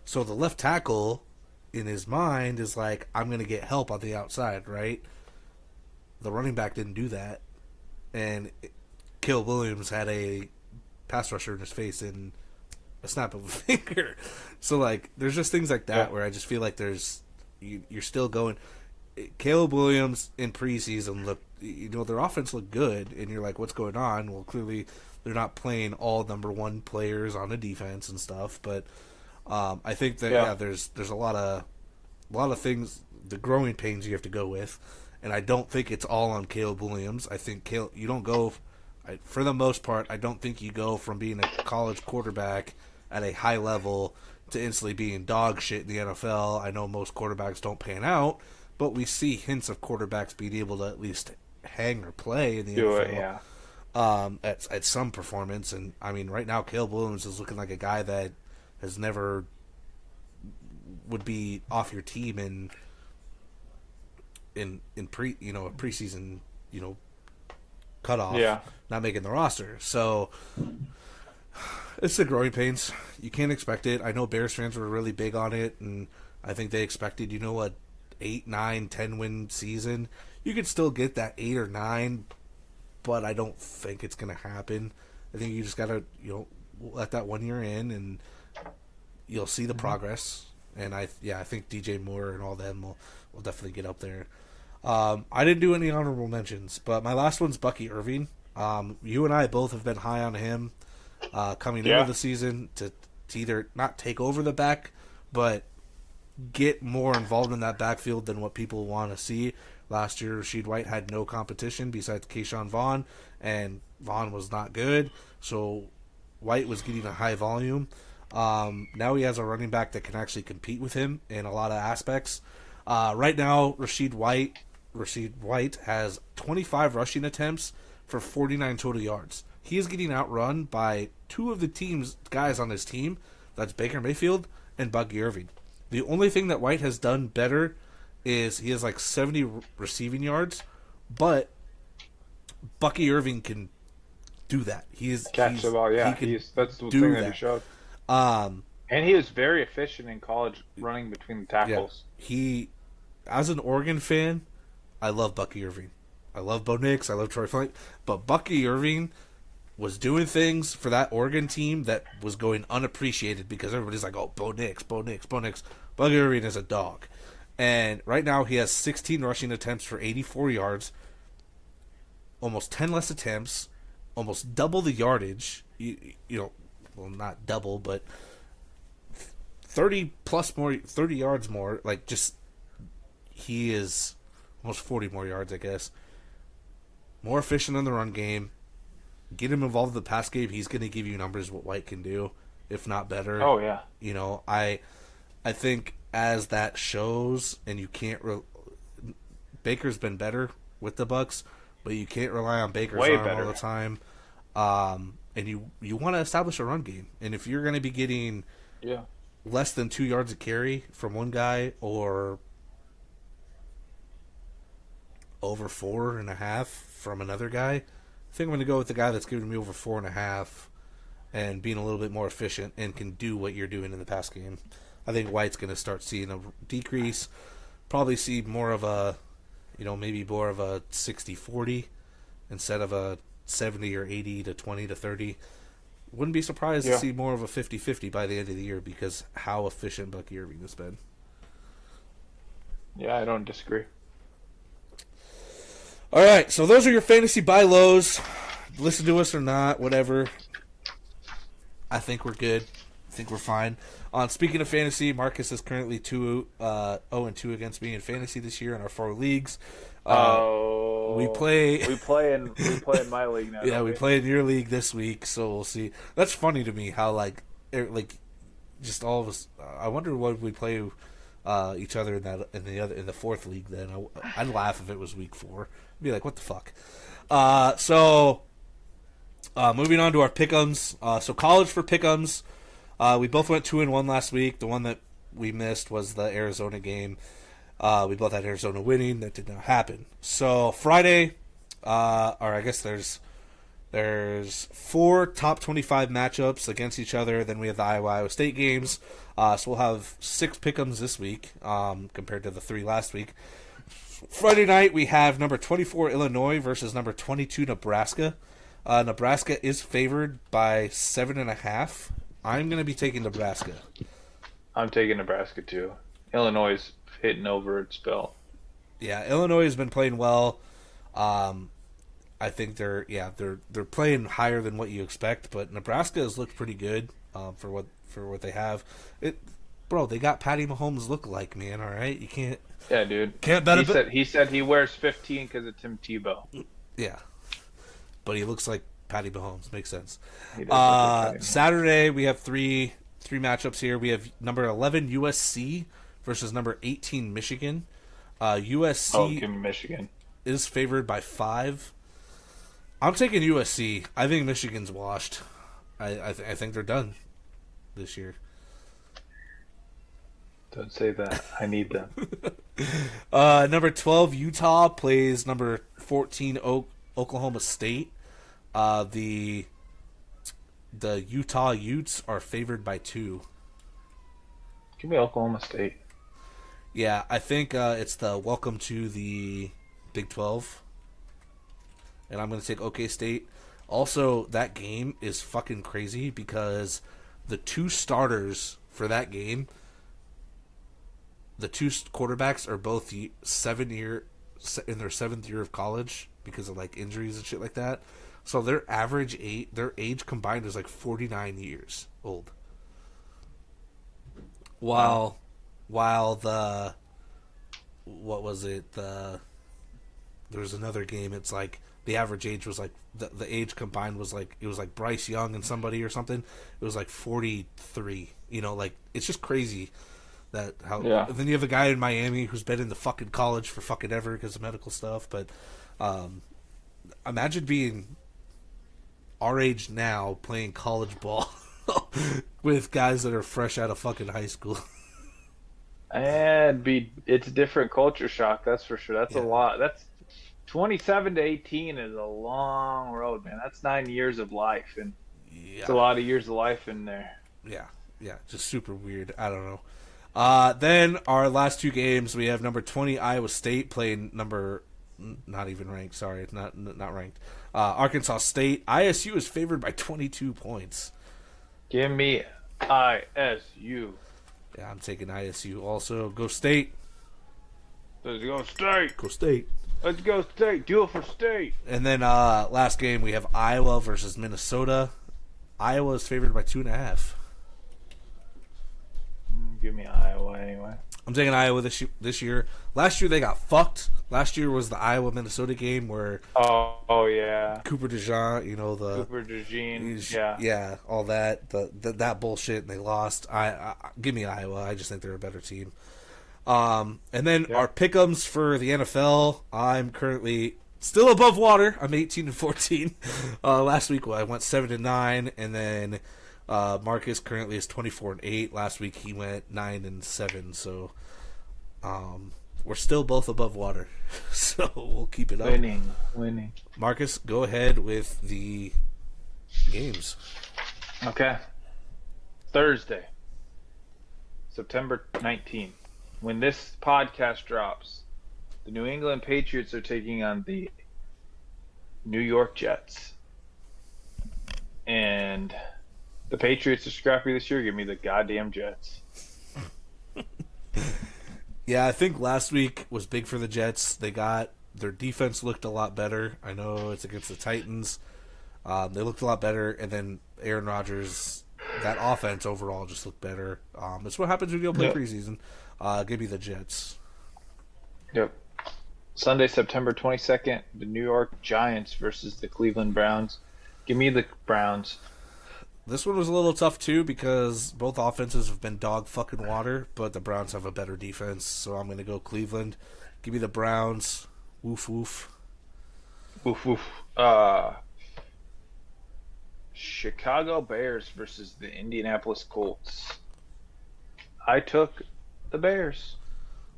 So the left tackle in his mind is like, I'm going to get help on the outside, right? The running back didn't do that, and Caleb Williams had a pass rusher in his face in a snap of a finger. So like, there's just things like that where I just feel like you're still going. Caleb Williams in preseason looked, their offense looked good, and you're like, what's going on? Well, clearly they're not playing all number one players on the defense and stuff, but I think that there's a lot of things, the growing pains you have to go with, and I don't think it's all on Caleb Williams. I think you don't go, for the most part, I don't think you go from being a college quarterback at a high level to instantly being dog shit in the NFL. I know most quarterbacks don't pan out, but we see hints of quarterbacks being able to at least hang or play in the NFL at some performance. And I mean, right now, Caleb Williams is looking like a guy that has never would be off your team in in a preseason cutoff, Yeah. not making the roster. So it's the growing pains. You can't expect it. I know Bears fans were really big on it, and I think they expected, a 8, 9, 10 win season. You could still get that 8 or 9, but I don't think it's going to happen. I think you just got to, let that 1 year in, and you'll see the progress. And I think DJ Moore and all them will definitely get up there. I didn't do any honorable mentions, but my last one's Bucky Irving. You and I both have been high on him coming into the season to either not take over the back, but get more involved in that backfield than what people want to see. Last year, Rashid White had no competition besides Keyshawn Vaughn, and Vaughn was not good, so White was getting a high volume. Now he has a running back that can actually compete with him in a lot of aspects. Right now, Rashid White has 25 rushing attempts for 49 total yards. He is getting outrun by two of the guys on his team. That's Baker Mayfield and Bucky Irving. The only thing that White has done better is he has like 70 receiving yards, but Bucky Irving can do that. Catch the ball, yeah. That's the thing that he showed. And he was very efficient in college running between the tackles. Yeah. As an Oregon fan, I love Bucky Irving. I love Bo Nix. I love Troy Flank. But Bucky Irving was doing things for that Oregon team that was going unappreciated because everybody's like, oh, Bo Nix, Bo Nix, Bo Nix. Bucky Irving is a dog. And right now he has 16 rushing attempts for 84 yards, almost 10 less attempts, almost double the yardage. Well, not double, but 30 yards more. Like, just, he is almost 40 more yards, I guess. More efficient in the run game. Get him involved in the pass game. He's going to give you numbers what White can do, if not better. Oh, yeah. I think as that shows, and you can't Baker's been better with the Bucks, but you can't rely on Baker's arm all the time. And you want to establish a run game. And if you're going to be getting less than 2 yards a carry from one guy or over 4.5 from another guy, I think I'm going to go with the guy that's giving me over 4.5 and being a little bit more efficient and can do what you're doing in the pass game. I think White's going to start seeing a decrease, probably see more of a, maybe more of a 60-40 instead of a 70 or 80 to 20 to 30. Wouldn't be surprised to see more of a 50-50 by the end of the year because how efficient Bucky Irving has been. Yeah, I don't disagree. All right, so those are your fantasy buy lows. Listen to us or not, whatever. I think we're good. I think we're fine. Speaking of fantasy, Marcus is currently 0-2 against me in fantasy this year in our 4 leagues. We play in my league now. Yeah, we play in your league this week, so we'll see. That's funny to me how just all of us. I wonder what we play each other in the 4th league. Then I'd laugh if it was week 4. I'd be like, what the fuck? Moving on to our pick'ems. So college for pick'ems. We both went 2-1 last week. The one that we missed was the Arizona game. We both had Arizona winning. That did not happen. So Friday, or I guess there's 4 top 25 matchups against each other. Then we have the Iowa State games. So we'll have 6 pick'ems this week compared to the 3 last week. Friday night we have number 24 Illinois versus number 22 Nebraska. Nebraska is favored by 7.5. I'm going to be taking Nebraska. I'm taking Nebraska too. Illinois is hitting over its belt. Yeah, Illinois has been playing well. I think they're playing higher than what you expect, but Nebraska has looked pretty good for what they have. They got Patty Mahomes look-alike, man. All right, you can't. Yeah, dude. Can't bet He said he wears 15 because of Tim Tebow. Yeah, but he looks like Patty Mahomes. Makes sense. Saturday we have three matchups here. We have number 11 USC versus number 18 Michigan. USC give me Michigan. Is favored by 5. I'm taking USC. I think Michigan's washed. I think they're done this year. Don't say that. I need them. Number 12, Utah plays number 14, Oklahoma State. The Utah Utes are favored by 2. Give me Oklahoma State. Yeah, I think it's the welcome to the Big 12. And I'm going to take OK State. Also, that game is fucking crazy because the 2 starters for that game, the 2 quarterbacks are both in their 7th year of college because of like injuries and shit like that. So their age combined is like 49 years old. While the what was it? There was another game. It's like the average age was like the age combined was like it was like Bryce Young and somebody or something. It was like 43. You know, like it's just crazy that how. Yeah. Then you have a guy in Miami who's been in the fucking college for fucking ever because of medical stuff. But imagine being our age now playing college ball with guys that are fresh out of fucking high school. It's a different culture shock, that's for sure. That's a lot. That's 27 to 18 is a long road, man. That's 9 years of life, and it's a lot of years of life in there. Yeah, just super weird. I don't know. Then our last 2 games, we have number 20 Iowa State playing number not even ranked. Sorry, not ranked. Arkansas State. ISU is favored by 22 points. Give me ISU. Yeah, I'm taking ISU. Also, go State. Let's go State. Go State. Let's go State. Do it for State. And then last game we have Iowa versus Minnesota. Iowa is favored by 2.5. Give me Iowa anyway. I'm taking Iowa this year. Last year they got fucked. Last year was the Iowa-Minnesota game where oh yeah, Cooper DeJean, you know the Cooper DeJean, yeah, all that that bullshit, and they lost. I give me Iowa. I just think they're a better team. And then our pick'ems for the NFL. I'm currently still above water. I'm 18-14. Last week I went 7-9, and then Marcus currently is 24-8. Last week he went 9-7. So we're still both above water. So we'll keep it up. Winning. Marcus, go ahead with the games. Okay. Thursday, September 19th. When this podcast drops, the New England Patriots are taking on the New York Jets. And the Patriots are scrappy this year. Give me the goddamn Jets. Yeah, I think last week was big for the Jets. Their defense looked a lot better. I know it's against the Titans. They looked a lot better, and then Aaron Rodgers, that offense overall just looked better. It's what happens when you don't play preseason. Give me the Jets. Yep. Sunday, September 22nd, the New York Giants versus the Cleveland Browns. Give me the Browns. This one was a little tough, too, because both offenses have been dog fucking water, but the Browns have a better defense, so I'm going to go Cleveland. Give me the Browns. Woof, woof. Woof, woof. Chicago Bears versus the Indianapolis Colts. I took the Bears.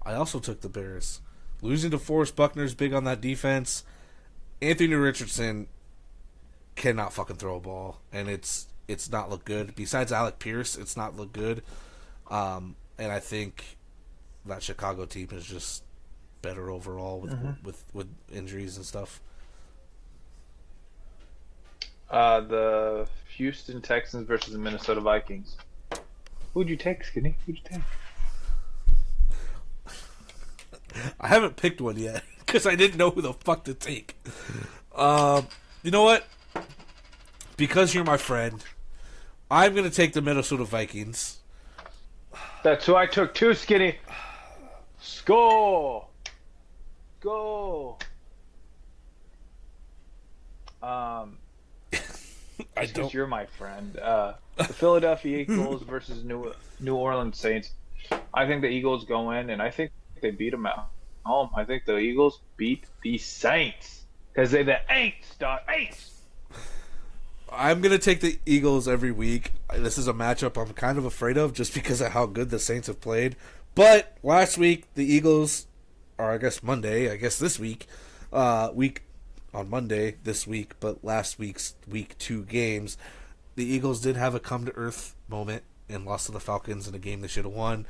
I also took the Bears. Losing to Forrest Buckner's big on that defense. Anthony Richardson cannot fucking throw a ball, and it's not look good. Besides Alec Pierce, it's not look good. And I think that Chicago team is just better overall with injuries and stuff. The Houston Texans versus the Minnesota Vikings. Who'd you take, Skinny? Who'd you take? I haven't picked one yet because I didn't know who the fuck to take. You know what? Because you're my friend, I'm going to take the Minnesota Vikings. That's who I took too, Skinny. Score! Go! I don't. You're my friend. The Philadelphia Eagles versus New Orleans Saints. I think the Eagles go in, and I think they beat them at home. I think the Eagles beat the Saints because they're the Aints. I'm going to take the Eagles every week. This is a matchup I'm kind of afraid of just because of how good the Saints have played. But last week, the Eagles, or I guess Monday, this week, week on Monday this week, but last week's week 2 games, the Eagles did have a come to earth moment and lost to the Falcons in a game they should have won.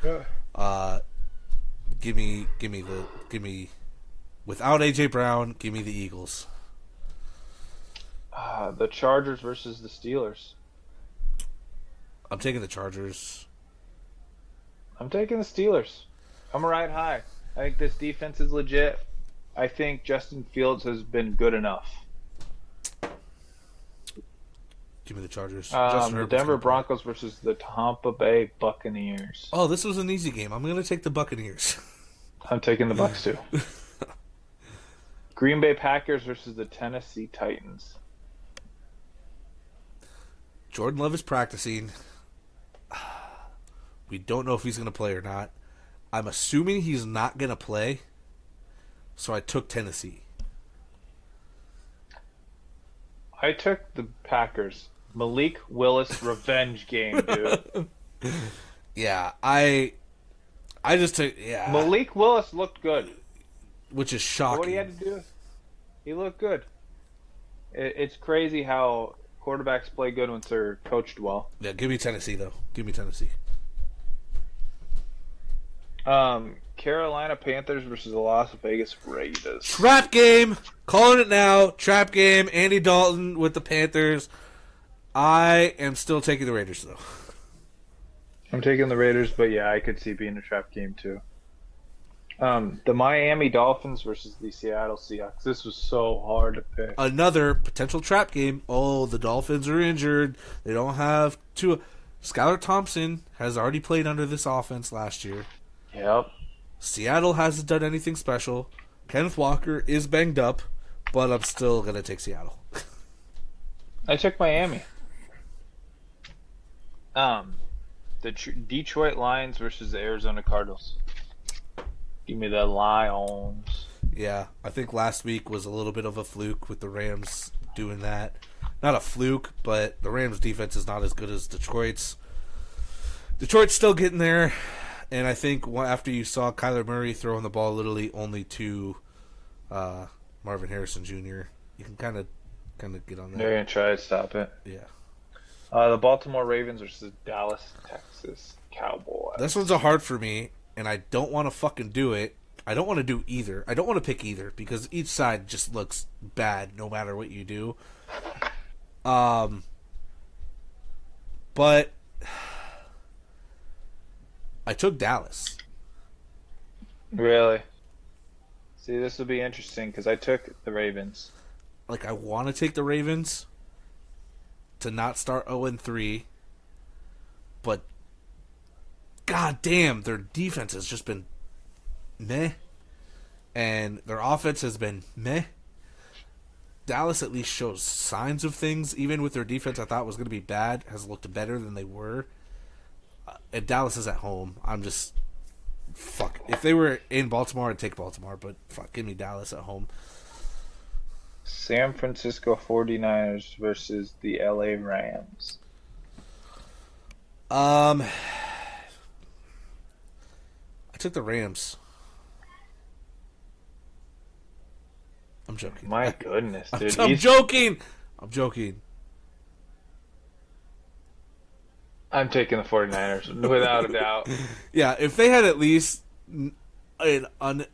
Give me without AJ Brown, give me the Eagles. The Chargers versus the Steelers. I'm taking the Chargers. I'm taking the Steelers. I'm a ride high. I think this defense is legit. I think Justin Fields has been good enough. Give me the Chargers. The Denver Broncos versus the Tampa Bay Buccaneers. Oh, this was an easy game. I'm going to take the Buccaneers. I'm taking the Bucs too. Green Bay Packers versus the Tennessee Titans. Jordan Love is practicing. We don't know if he's going to play or not. I'm assuming he's not going to play, so I took Tennessee. I took the Packers. Malik Willis revenge game, dude. Yeah, I just took, yeah. Malik Willis looked good. Which is shocking. What he had to do, he looked good. It's crazy how quarterbacks play good once they're coached well. Yeah, give me Tennessee, though. Give me Tennessee. Carolina Panthers versus the Las Vegas Raiders. Trap game. Calling it now. Trap game. Andy Dalton with the Panthers. I am still taking the Raiders, though. I'm taking the Raiders, but yeah, I could see it being a trap game too. The Miami Dolphins versus the Seattle Seahawks. This was so hard to pick. Another potential trap game. Oh, the Dolphins are injured. They don't have to. Skylar Thompson has already played under this offense last year. Yep. Seattle hasn't done anything special. Kenneth Walker is banged up, but I'm still going to take Seattle. I took Miami. The Detroit Lions versus the Arizona Cardinals. Give me the Lions. Yeah, I think last week was a little bit of a fluke with the Rams doing that. Not a fluke, but the Rams' defense is not as good as Detroit's. Detroit's still getting there, and I think after you saw Kyler Murray throwing the ball literally only to Marvin Harrison Jr., you can kind of get on that. They're going to try to stop it. Yeah. The Baltimore Ravens versus Dallas, Texas Cowboys. This one's a hard for me, and I don't want to fucking do it. I don't want to do either. I don't want to pick either because each side just looks bad no matter what you do. But I took Dallas. Really? See, this will be interesting because I took the Ravens. Like, I want to take the Ravens to not start 0-3, but god damn, their defense has just been meh, and their offense has been meh. Dallas at least shows signs of things, even with their defense I thought was going to be bad, has looked better than they were. And Dallas is at home. I'm just, fuck. If they were in Baltimore, I'd take Baltimore, but fuck, give me Dallas at home. San Francisco 49ers versus the LA Rams. I took the Rams. I'm joking. My goodness, dude. I'm joking. I'm joking. I'm taking the 49ers, without a doubt. Yeah, if they had at least an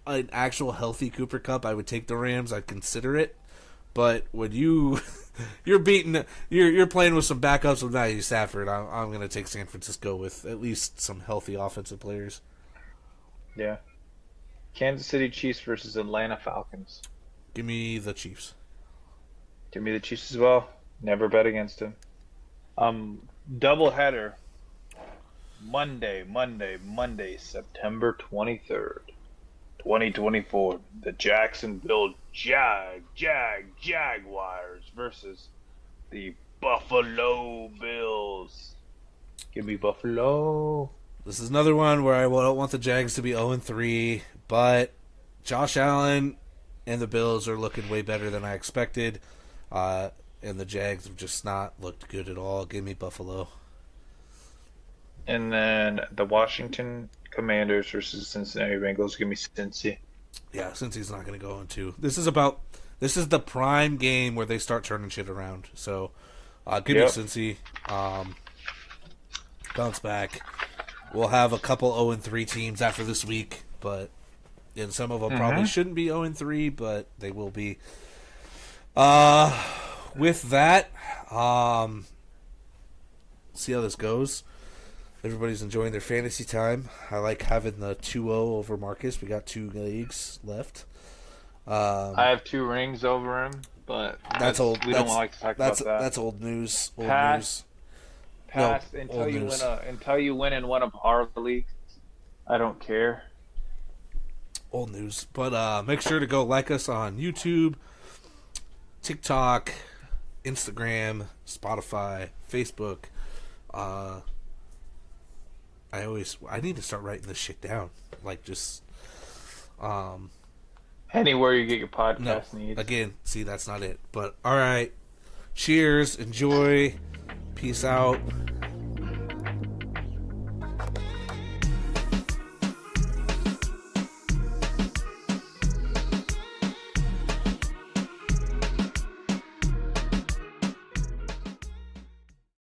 actual healthy Cooper Kupp, I would take the Rams. I'd consider it. But when you're playing with some backups with Matthew Stafford, I'm going to take San Francisco with at least some healthy offensive players. Yeah. Kansas City Chiefs versus Atlanta Falcons. Give me the Chiefs. Give me the Chiefs as well. Never bet against them. Doubleheader. Monday, September 23rd, 2024. The Jacksonville Jaguars versus the Buffalo Bills. Give me Buffalo. This is another one where I don't want the Jags to be 0-3, but Josh Allen and the Bills are looking way better than I expected, and the Jags have just not looked good at all. Give me Buffalo. And then the Washington Commanders versus Cincinnati Bengals. Give me Cincy. Yeah, since he's not going to go into this is the prime game where they start turning shit around. So, give me Yep. Cincy. Bounce back. We'll have a couple 0-3 teams after this week, but and some of them probably shouldn't be 0-3, but they will be. With that, see how this goes. Everybody's enjoying their fantasy time. I like having the 2-0 over Marcus. We got 2 leagues left. I have 2 rings over him, but That's old. We don't like to talk about that. That's old news. Old Pass. news. Until old you news. until you win in one of our leagues. I don't care. Old news. But make sure to go like us on YouTube, TikTok, Instagram, Spotify, Facebook. I need to start writing this shit down. Like just Anywhere you get your no. podcast needs. Again, see that's not it. But all right. Cheers, enjoy. Peace out.